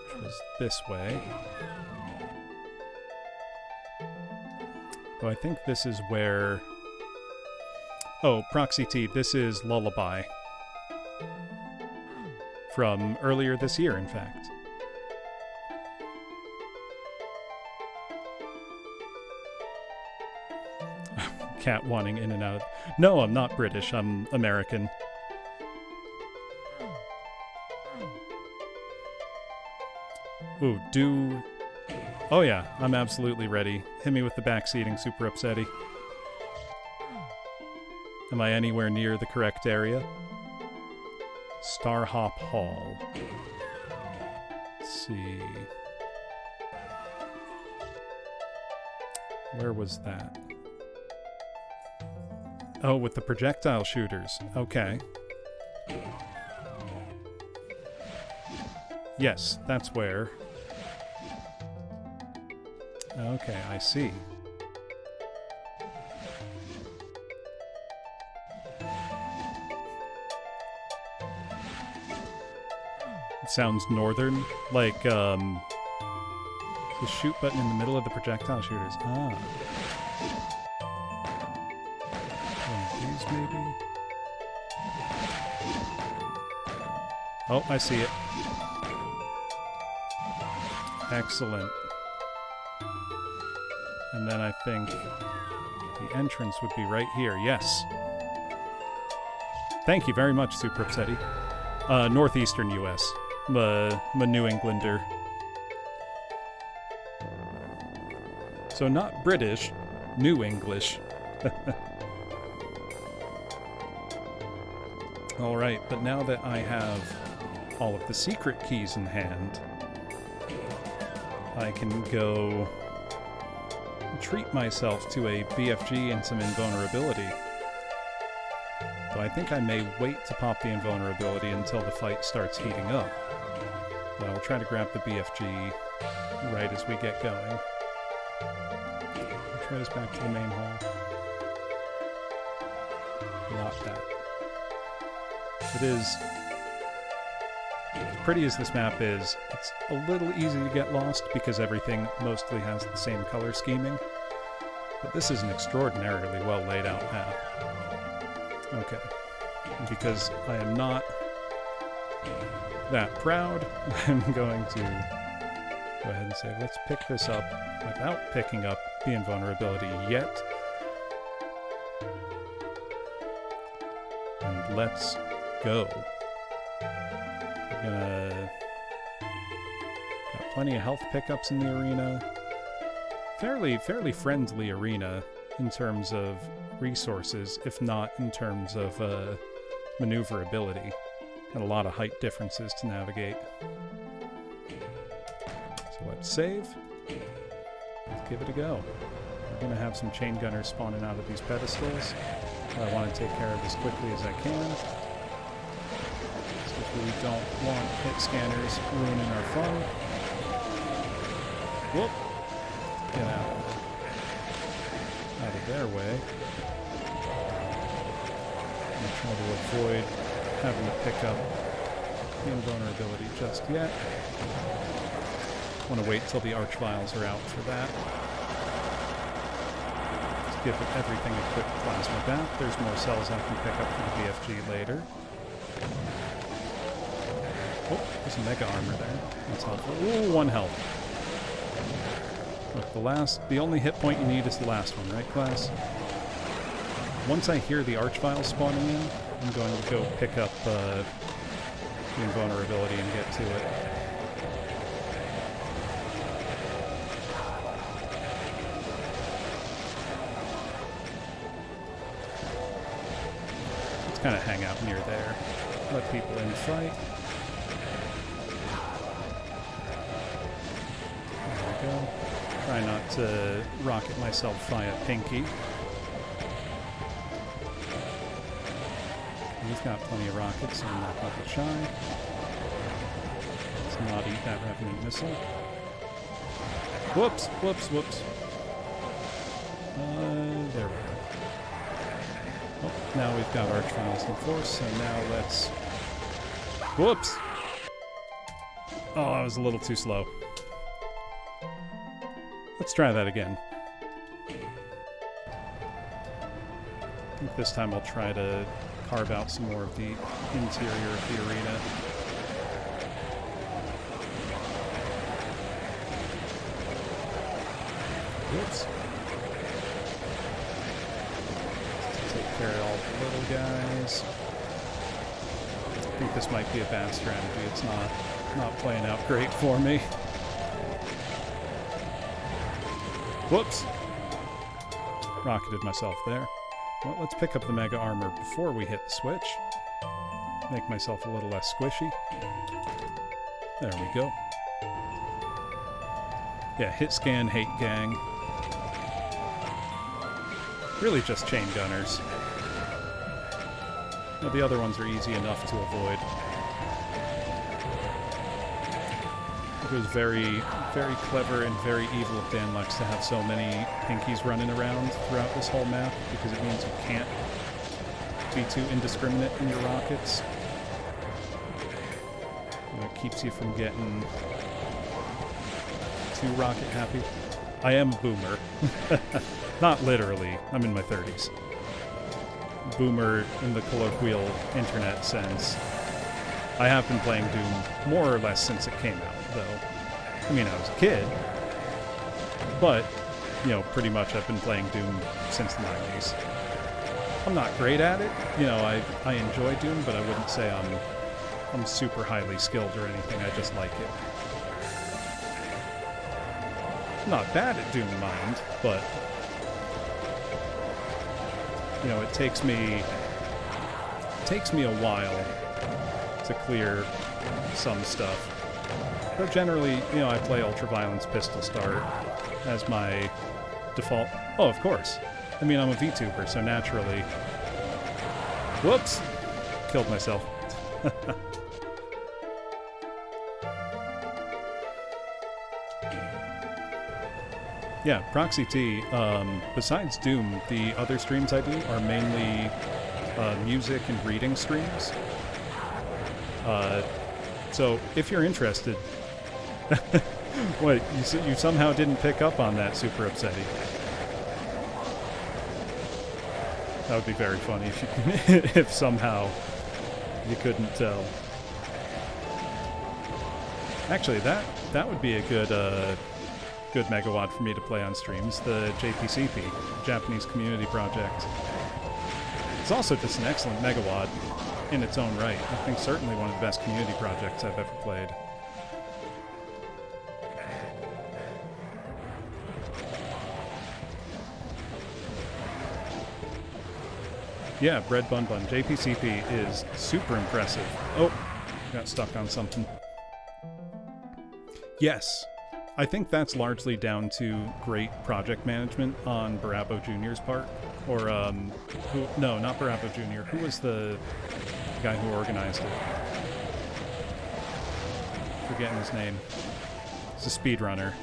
Speaker 1: which was this way. So I think this is where... Oh, Proxy T, this is Lullaby. From earlier this year, in fact. Cat wanting in and out. No, I'm not British. I'm American. Ooh, do... Oh yeah, I'm absolutely ready. Hit me with the backseating, super upsetty. Am I anywhere near the correct area? Starhop Hall. Let's see... Where was that? Oh, with the projectile shooters. Okay. Yes, that's where. Okay, I see. It sounds northern, like, the shoot button in the middle of the projectile shooters. Ah. These, maybe? Oh, I see it. Excellent. And then I think the entrance would be right here. Yes. Thank you very much, Super Upsetty. Northeastern U.S. I'm a New Englander. So not British, New English. Alright, but now that I have all of the secret keys in hand, I can go treat myself to a BFG and some invulnerability. But I think I may wait to pop the invulnerability until the fight starts heating up. But I'll try to grab the BFG right as we get going. I'll try this back to the main hall. Not that. It is, as pretty as this map is, it's a little easy to get lost because everything mostly has the same color scheming. But this is an extraordinarily well laid out map. Okay. Because I am not that proud, I'm going to go ahead and say, let's pick this up without picking up the invulnerability yet. And let's go. We're gonna... Got plenty of health pickups in the arena. Fairly friendly arena in terms of resources, if not in terms of maneuverability. And a lot of height differences to navigate. So let's save. Let's give it a go. We're gonna have some chain gunners spawning out of these pedestals. I want to take care of as quickly as I can. We don't want hit scanners ruining our fun. Whoop! Get out of their way. I'm trying to avoid having to pick up the invulnerability just yet. I want to wait till the archviles are out for that. Let's give everything a quick plasma bath. There's more cells I can pick up for the BFG later. Oh, there's a mega armor there. That's helpful. Ooh, 1 health. Look, the only hit point you need is the last one, right, class? Once I hear the archviles spawning in, I'm going to go pick up the invulnerability and get to it. Let's kind of hang out near there. Let people in fight. Go. Try not to rocket myself via Pinky. He's got plenty of rockets, so I'm not going to be shy. Let's not eat that Revenant missile. Whoops, whoops, whoops. There we go. now we've got Archfinals in force, so now let's... Whoops! Oh, I was a little too slow. Let's try that again. I think this time I'll try to carve out some more of the interior of the arena. Whoops. Take care of all the little guys. I think this might be a bad strategy. It's not playing out great for me. Whoops! Rocketed myself there. Well, let's pick up the Mega Armor before we hit the switch. Make myself a little less squishy. There we go. Yeah, hit scan, hate gang. Really just chain gunners. Well, the other ones are easy enough to avoid. It was very, very clever and very evil of Danlux to have so many pinkies running around throughout this whole map, because it means you can't be too indiscriminate in your rockets. You know, it keeps you from getting too rocket happy. I am a boomer. Not literally. I'm in my 30s. Boomer in the colloquial internet sense. I have been playing Doom more or less since it came out, though. I mean, I was a kid, but, you know, pretty much I've been playing Doom since the 90s. I'm not great at it. You know, I enjoy Doom, but I wouldn't say I'm super highly skilled or anything. I just like it. Not bad at Doom, mind, but, you know, it takes me a while to clear some stuff. But generally, you know, I play Ultraviolence Pistol Start as my default. Oh, of course. I mean, I'm a VTuber, so naturally... Whoops! Killed myself. Yeah, Proxy T, besides Doom, the other streams I do are mainly music and reading streams. So, if you're interested... What, you somehow didn't pick up on that, Super Upsetty? That would be very funny if somehow you couldn't tell. Actually, that would be a good megawatt for me to play on streams, the JPCP, Japanese Community Project. It's also just an excellent megawatt in its own right. I think certainly one of the best community projects I've ever played. Yeah, Bread Bun Bun. JPCP is super impressive. Oh, got stuck on something. Yes, I think that's largely down to great project management on Barabo Jr.'s part. Or, no, not Barabo Jr. Who was the guy who organized it? Forgetting his name. He's a speedrunner.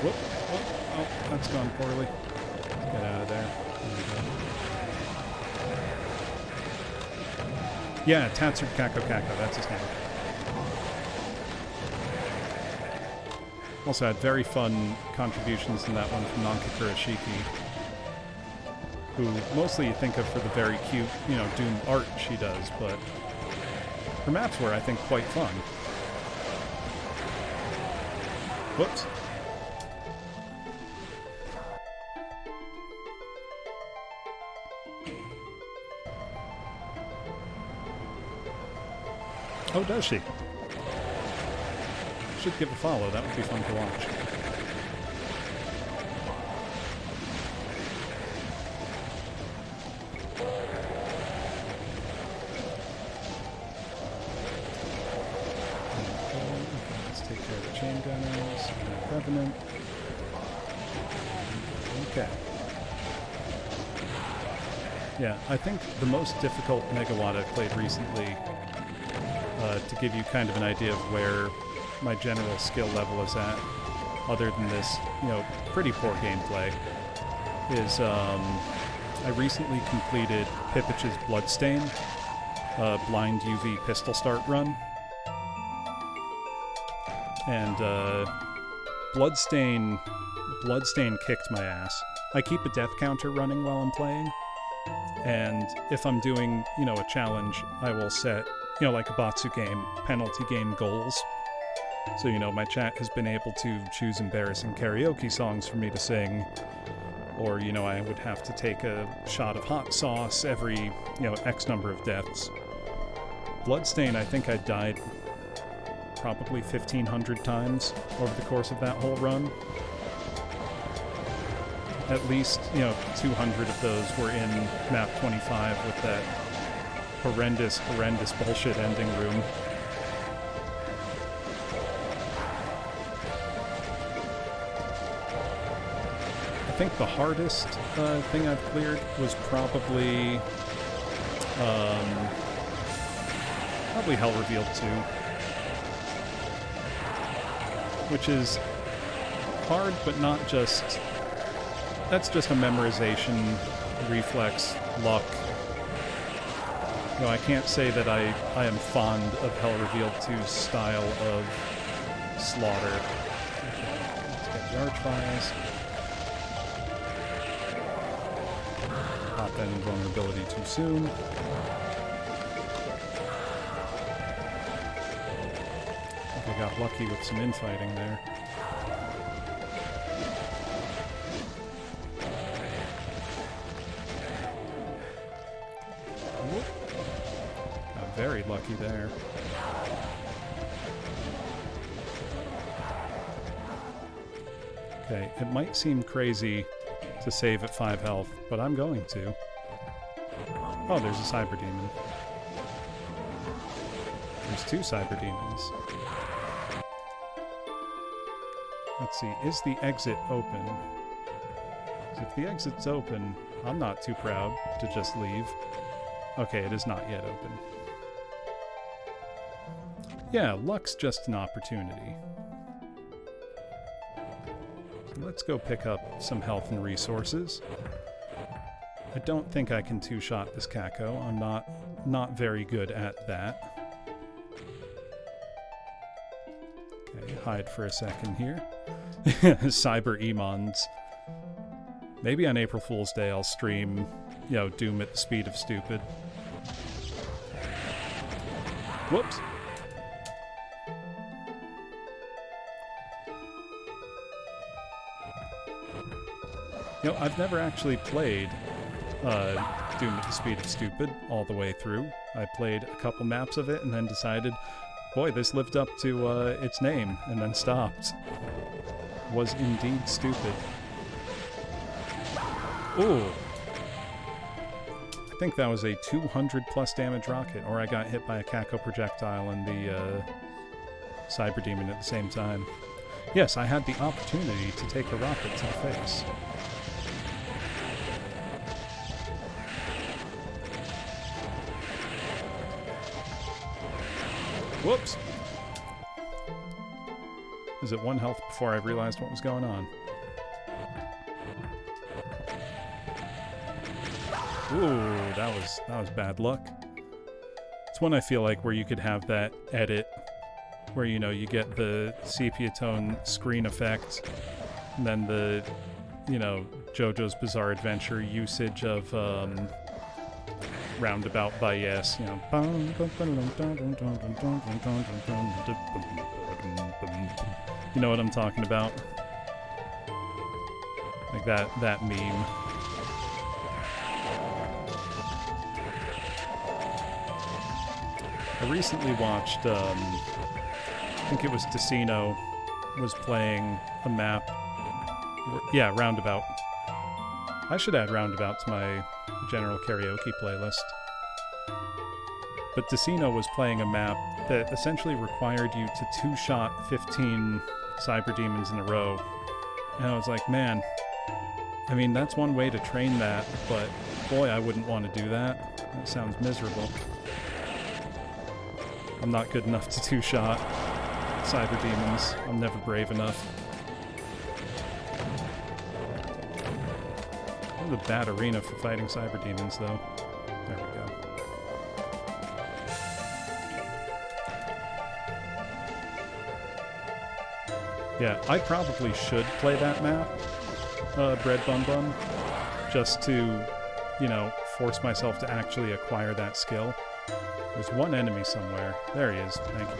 Speaker 1: Whoop, whoop, oh, that's gone poorly. Get out of there. There we go. Yeah, Tatsuru Kako Kako, that's his name. Also had very fun contributions in that one from Nanka Kurashiki, who mostly you think of for the very cute, you know, Doom art she does, but her maps were, I think, quite fun. Whoops. Oh, does she? Should give a follow. That would be fun to watch. Okay, let's take care of the chain gunners. Revenant. Okay. Yeah, I think the most difficult megawatt I've played recently, to give you kind of an idea of where my general skill level is at, other than this, you know, pretty poor gameplay, is I recently completed Pipich's Bloodstain, blind UV pistol start run. And Bloodstain kicked my ass. I keep a death counter running while I'm playing, and if I'm doing, you know, a challenge, I will set, you know, like a Batsu game, penalty game goals. So, you know, my chat has been able to choose embarrassing karaoke songs for me to sing, or, you know, I would have to take a shot of hot sauce every, you know, X number of deaths. Bloodstain, I think I died probably 1,500 times over the course of that whole run. At least, you know, 200 of those were in map 25 with that horrendous bullshit ending room. I think the hardest thing I've cleared was probably Hell Revealed 2. Which is hard, but not just... That's just a memorization, reflex, luck. You know, I can't say that I am fond of Hell Revealed 2's style of slaughter. Okay, let's get the Archfiles. Pop that invulnerability too soon. I think I got lucky with some infighting there. Got very lucky there. Okay, it might seem crazy to save at 5 health, but I'm going to. Oh, there's a Cyber Demon. There's 2 Cyber Demons. Let's see, is the exit open? If the exit's open, I'm not too proud to just leave. Okay, it is not yet open. Yeah, luck's just an opportunity. Let's go pick up some health and resources. I don't think I can two-shot this Kako. I'm not very good at that. Okay, hide for a second here. Cyber Emons. Maybe on April Fool's Day I'll stream, you know, Doom at the speed of stupid. Whoops. You know, I've never actually played Doom at the speed of stupid all the way through. I played a couple maps of it and then decided, boy, this lived up to its name, and then stopped. Was indeed stupid. Ooh. I think that was a 200 plus damage rocket, or I got hit by a Kako projectile and the Cyber Demon at the same time. Yes, I had the opportunity to take a rocket to the face. Whoops! Is it 1 health before I realized what was going on? Ooh, that was bad luck. It's one I feel like where you could have that edit where, you know, you get the sepia tone screen effect and then the, you know, JoJo's Bizarre Adventure usage of Roundabout by Yes, you know. You know what I'm talking about? Like that meme. I recently watched, I think it was Decino was playing a map. Yeah, Roundabout. I should add Roundabout to my general karaoke playlist. But Decino was playing a map that essentially required you to two-shot 15 Cyber Demons in a row. And I was like, man, I mean, that's one way to train that, but boy, I wouldn't want to do that. That sounds miserable. I'm not good enough to two-shot. cyber demons. I'm never brave enough. What a bad arena for fighting cyber demons, though. There we go. Yeah, I probably should play that map, Bread Bum Bum, just to, you know, force myself to actually acquire that skill. There's one enemy somewhere. There he is. Thank you.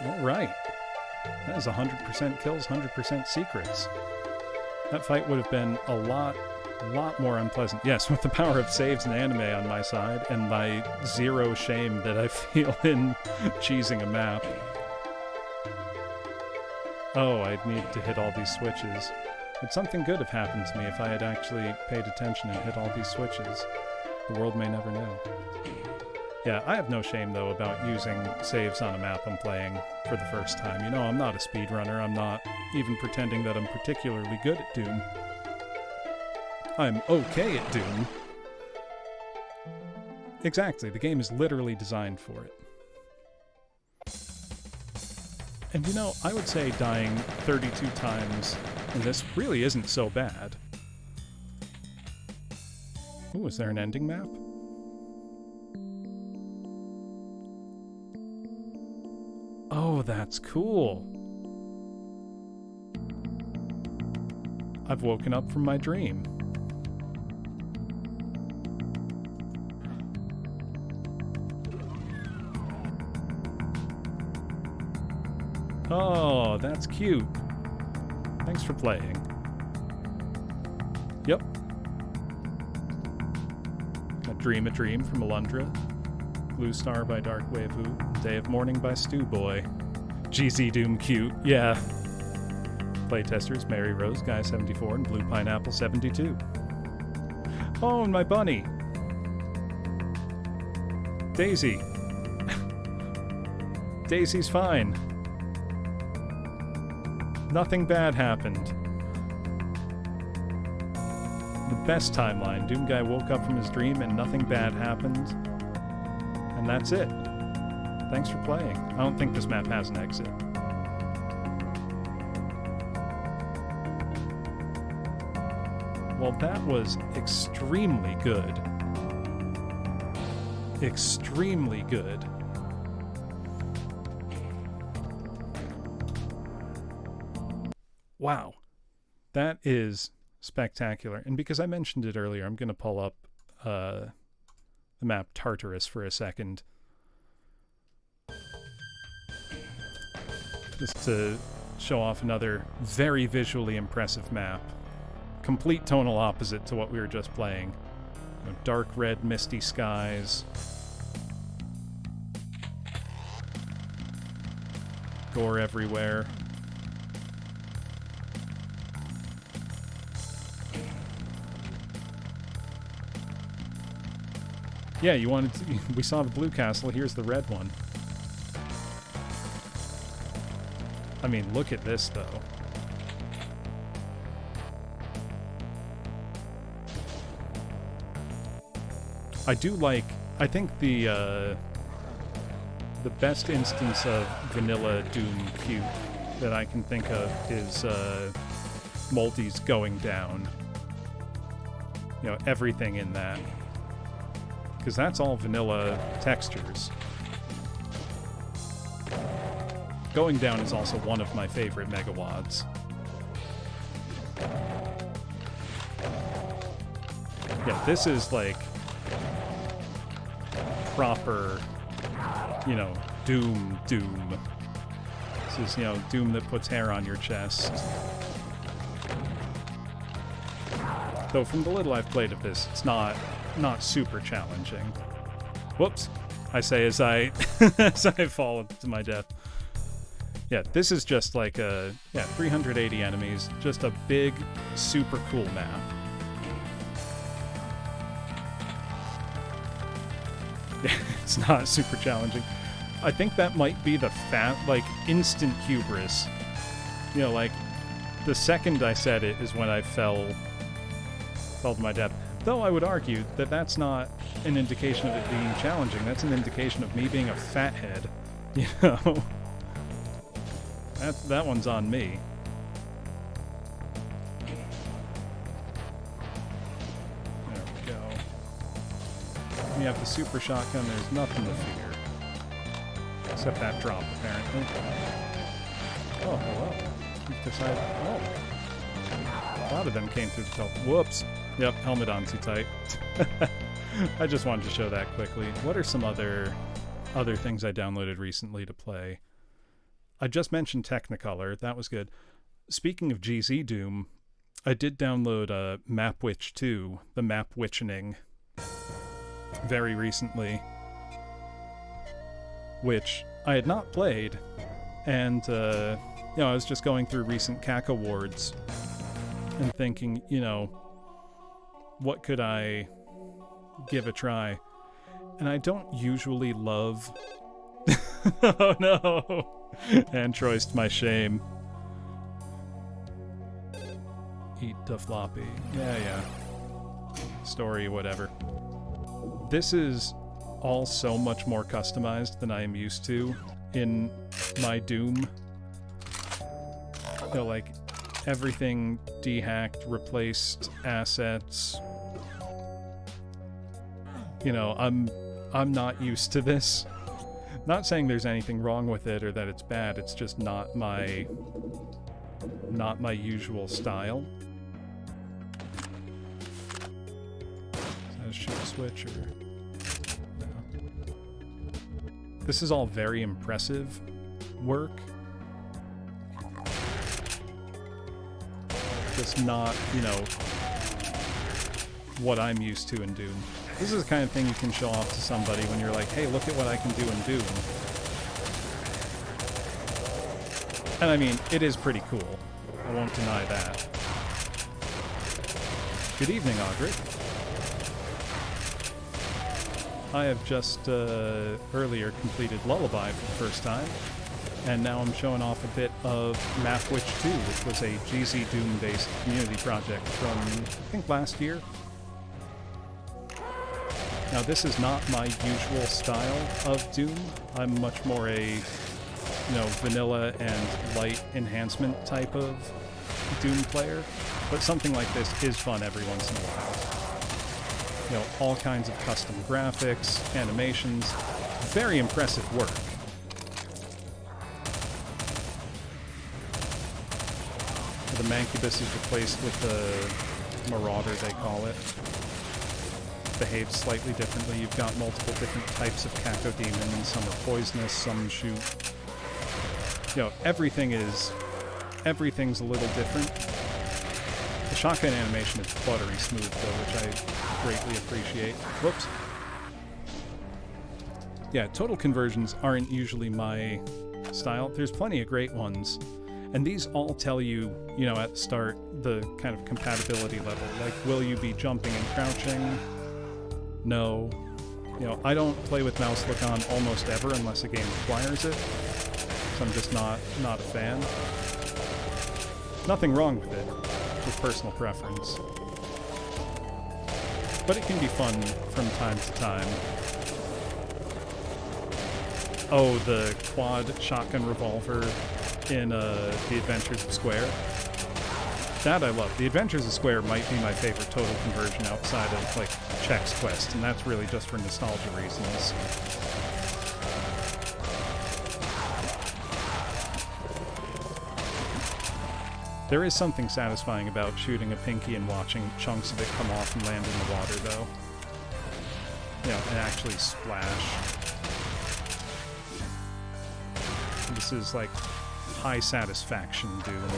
Speaker 1: Alright. That is 100% kills, 100% secrets. That fight would have been a lot more unpleasant. Yes, with the power of saves and anime on my side, and my zero shame that I feel in cheesing a map. Oh, I'd need to hit all these switches. But something good have happened to me if I had actually paid attention and hit all these switches. The world may never know. Yeah, I have no shame, though, about using saves on a map I'm playing for the first time. You know, I'm not a speedrunner. I'm not even pretending that I'm particularly good at Doom. I'm okay at Doom. Exactly, the game is literally designed for it. And you know, I would say dying 32 times in this really isn't so bad. Ooh, is there an ending map? Oh, that's cool. I've woken up from my dream. Oh, that's cute. Thanks for playing. Yep. A Dream from Alundra. Blue Star by Dark Wavu. Day of Mourning by Stew Boy. GZ Doom cute. Yeah. Playtesters Mary Rose, Guy74, and Blue Pineapple 72. Oh, and my bunny. Daisy. Daisy's fine. Nothing bad happened. The best timeline. Doom Guy woke up from his dream and nothing bad happened. And that's it. Thanks for playing. I don't think this map has an exit. Well, that was extremely good. Extremely good. Wow. That is spectacular. And because I mentioned it earlier, I'm going to pull up the map Tartarus for a second. Just to show off another very visually impressive map. Complete tonal opposite to what we were just playing. You know, dark red, misty skies. Gore everywhere. Yeah, you wanted to, we saw the blue castle, here's the red one. I mean, look at this, though. I do like, I think the best instance of vanilla Doom cute that I can think of is Moldy's Going Down. You know, everything in that. Because that's all vanilla textures. Going Down is also one of my favorite Megawads. Yeah, this is like proper, you know, Doom. This is, you know, Doom that puts hair on your chest. Though from the little I've played of this, it's not super challenging. Whoops. I say as I as I fall to my death. Yeah, this is just like a 380 enemies, just a big, super cool map. Yeah, it's not super challenging. I think that might be the instant hubris. You know, like the second I said it is when I fell to my death. Though I would argue that that's not an indication of it being challenging. That's an indication of me being a fathead. You know? That one's on me. There we go. When you have the super shotgun, there's nothing to fear. Except that drop, apparently. Oh, hello. You've decided... Oh. A lot of them came through the top. Whoops. Yep, helmet on too tight. I just wanted to show that quickly. What are some other things I downloaded recently to play? I just mentioned Technicolor. That was good. Speaking of GZ Doom, I did download Map Witch 2, the Map Witchening, very recently, which I had not played, and you know, I was just going through recent CAC awards and thinking, you know, what could I give a try? And I don't usually love... Oh no! And Troist my shame. Eat the floppy. Yeah. Story, whatever. This is all so much more customized than I am used to in my Doom. You know, like, everything dehacked, replaced assets. You know, I'm not used to this. Not saying there's anything wrong with it or that it's bad, it's just not my usual style. Is that a shoot switch or no? This is all very impressive work. Just not, you know, what I'm used to in Doom. This is the kind of thing you can show off to somebody when you're like, hey, look at what I can do in Doom. And I mean, it is pretty cool. I won't deny that. Good evening, Audrey. I have just earlier completed Lullaby for the first time, and now I'm showing off a bit of Map Witch 2, which was a GZ Doom-based community project from, I think, last year. Now, this is not my usual style of Doom. I'm much more a, you know, vanilla and light enhancement type of Doom player, but something like this is fun every once in a while. You know, all kinds of custom graphics, animations, very impressive work. The Mancubus is replaced with the Marauder, they call it. Behaves slightly differently. You've got multiple different types of Cacodemon. Some are poisonous, some shoot. You know, everything's a little different. The shotgun animation is buttery smooth, though, which I greatly appreciate. Whoops. Yeah, total conversions aren't usually my style. There's plenty of great ones. And these all tell you, you know, at the start, the kind of compatibility level. Like, will you be jumping and crouching? No. You know, I don't play with mouse look on almost ever unless a game requires it. So I'm just not a fan. Nothing wrong with it. Just personal preference. But it can be fun from time to time. Oh, the quad shotgun revolver in The Adventures of Square. That I love. The Adventures of Square might be my favorite total conversion outside of, like, Chex Quest, and that's really just for nostalgia reasons. There is something satisfying about shooting a pinky and watching chunks of it come off and land in the water, though. You know, and actually splash. This is, like, high satisfaction Doom.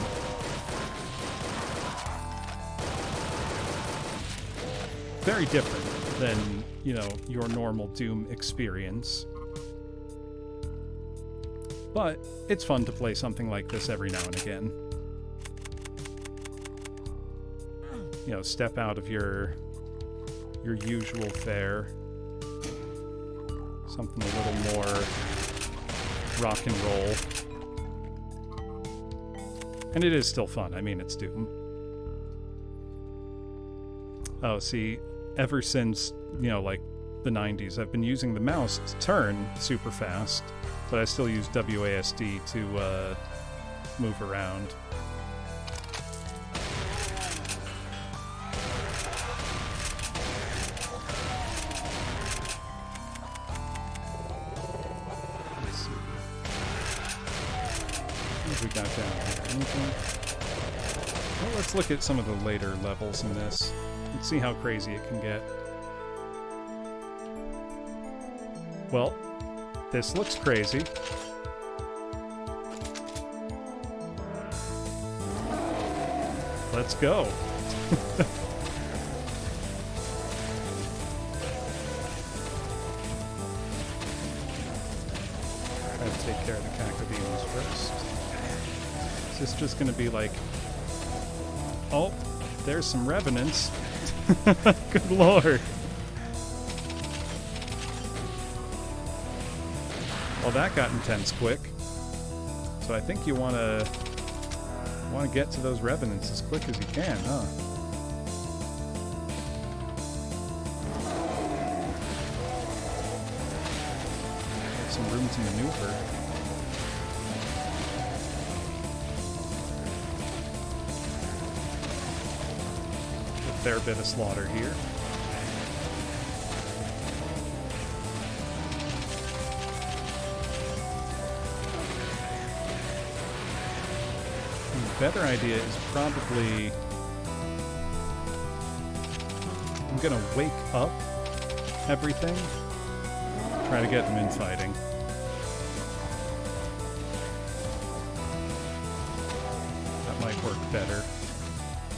Speaker 1: Very different than, you know, your normal Doom experience. But it's fun to play something like this every now and again. You know, step out of your usual fare. Something a little more rock and roll. And it is still fun. I mean, it's Doom. Oh, see, ever since, you know, like, the 90s. I've been using the mouse to turn super fast, but I still use WASD to move around. Let's see. What have we got down here? Anything? Well, let's look at some of the later levels in this. Let's see how crazy it can get. Well, this looks crazy. Let's go. I have to take care of the cacodemons first. Is this just going to be like... Oh, there's some revenants. Good lord. Well, that got intense quick. So I think you want to get to those revenants as quick as you can, huh? Got some room to maneuver. A fair bit of slaughter here. Better idea is probably I'm gonna wake up everything, try to get them in fighting. That might work better.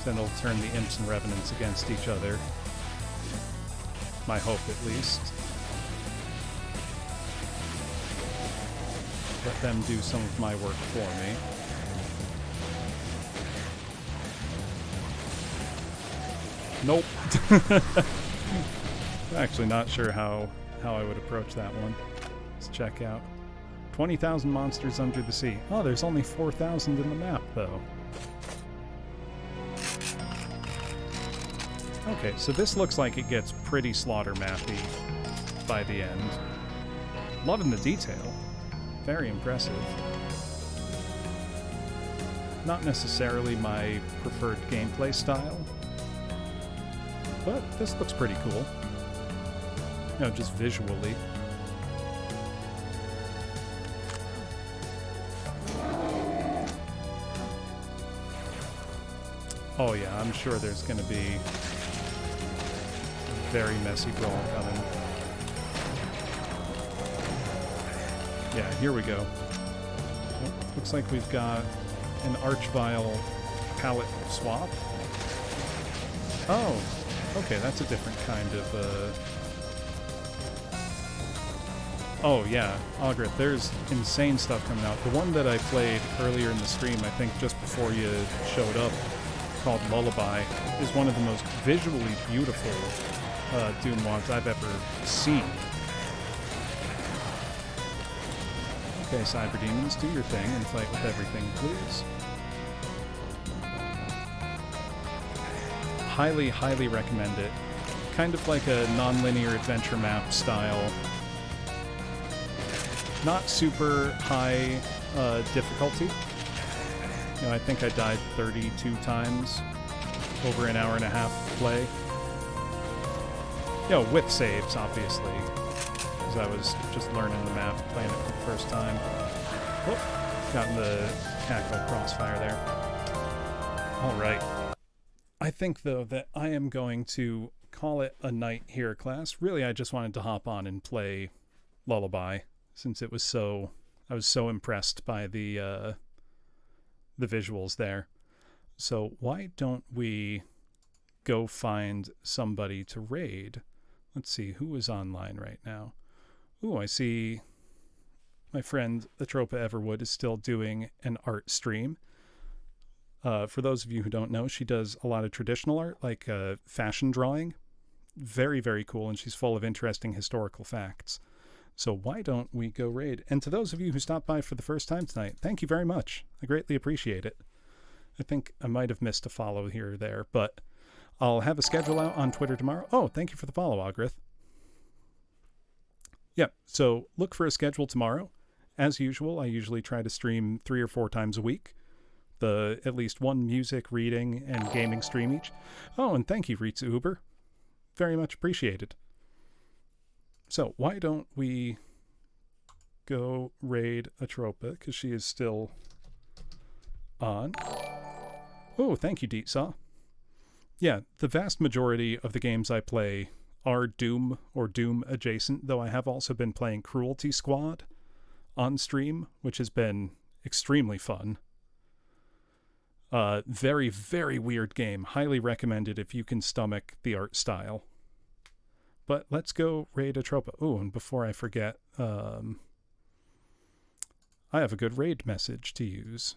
Speaker 1: Then it'll turn the imps and revenants against each other. My hope, at least. Let them do some of my work for me. Nope. Actually not sure how I would approach that one. Let's check out. 20,000 monsters under the sea. Oh, there's only 4,000 in the map, though. Okay, so this looks like it gets pretty slaughter mappy by the end. Loving the detail. Very impressive. Not necessarily my preferred gameplay style, but this looks pretty cool. You know, just visually. Oh yeah, I'm sure there's gonna be a very messy brawl coming. Yeah, here we go. Looks like we've got an Archvile palette swap. Oh, okay, that's a different kind of, Oh, yeah, Ogrith, there's insane stuff coming out. The one that I played earlier in the stream, I think just before you showed up, called Lullaby, is one of the most visually beautiful Doom mods I've ever seen. Okay, Cyber Demons, do your thing and fight with everything, please. Highly, highly recommend it. Kind of like a non-linear adventure map style. Not super high difficulty. You know, I think I died 32 times over an hour and a half of play. You know, with saves, obviously. Because I was just learning the map, playing it for the first time. Whoop! Got in the cackle crossfire there. Alright. I think, though, that I am going to call it a night here, class. Really, I just wanted to hop on and play Lullaby, since it was so... I was so impressed by the visuals there. So why don't we go find somebody to raid? Let's see, who is online right now? Ooh, I see my friend Atropa Everwood is still doing an art stream. For those of you who don't know, she does a lot of traditional art, like fashion drawing. Very, very cool, and she's full of interesting historical facts. So why don't we go raid? And to those of you who stopped by for the first time tonight, thank you very much. I greatly appreciate it. I think I might have missed a follow here or there, but I'll have a schedule out on Twitter tomorrow. Oh, thank you for the follow, Ogrith. Yeah, so look for a schedule tomorrow. As usual, I usually try to stream 3 or 4 times a week. The at least one music, reading, and gaming stream each. Oh, and thank you, Ritsu Uber. Very much appreciated. So why don't we go raid Atropa, because she is still on. Oh, thank you, Deetsaw. Yeah, the vast majority of the games I play are Doom or Doom adjacent, though I have also been playing Cruelty Squad on stream, which has been extremely fun. Very, very weird game. Highly recommended if you can stomach the art style. But let's go raid Atropa. Oh, and before I forget, I have a good raid message to use.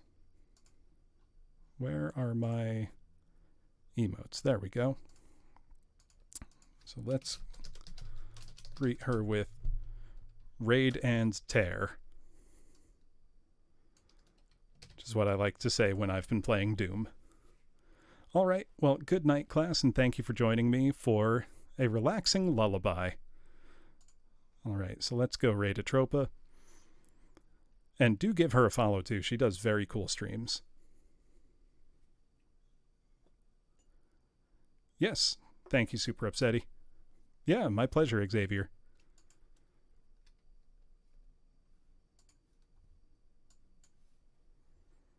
Speaker 1: Where are my emotes? There we go. So let's greet her with Raid and Tear, which is what I like to say when I've been playing Doom. All right, well, good night, class, and thank you for joining me for a relaxing lullaby. All right, so let's go raid Atropa. And do give her a follow, too. She does very cool streams. Yes, thank you, Super Upsetty. Yeah, my pleasure, Xavier.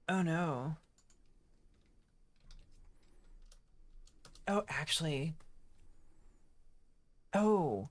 Speaker 2: Oh no. Oh, actually. Oh.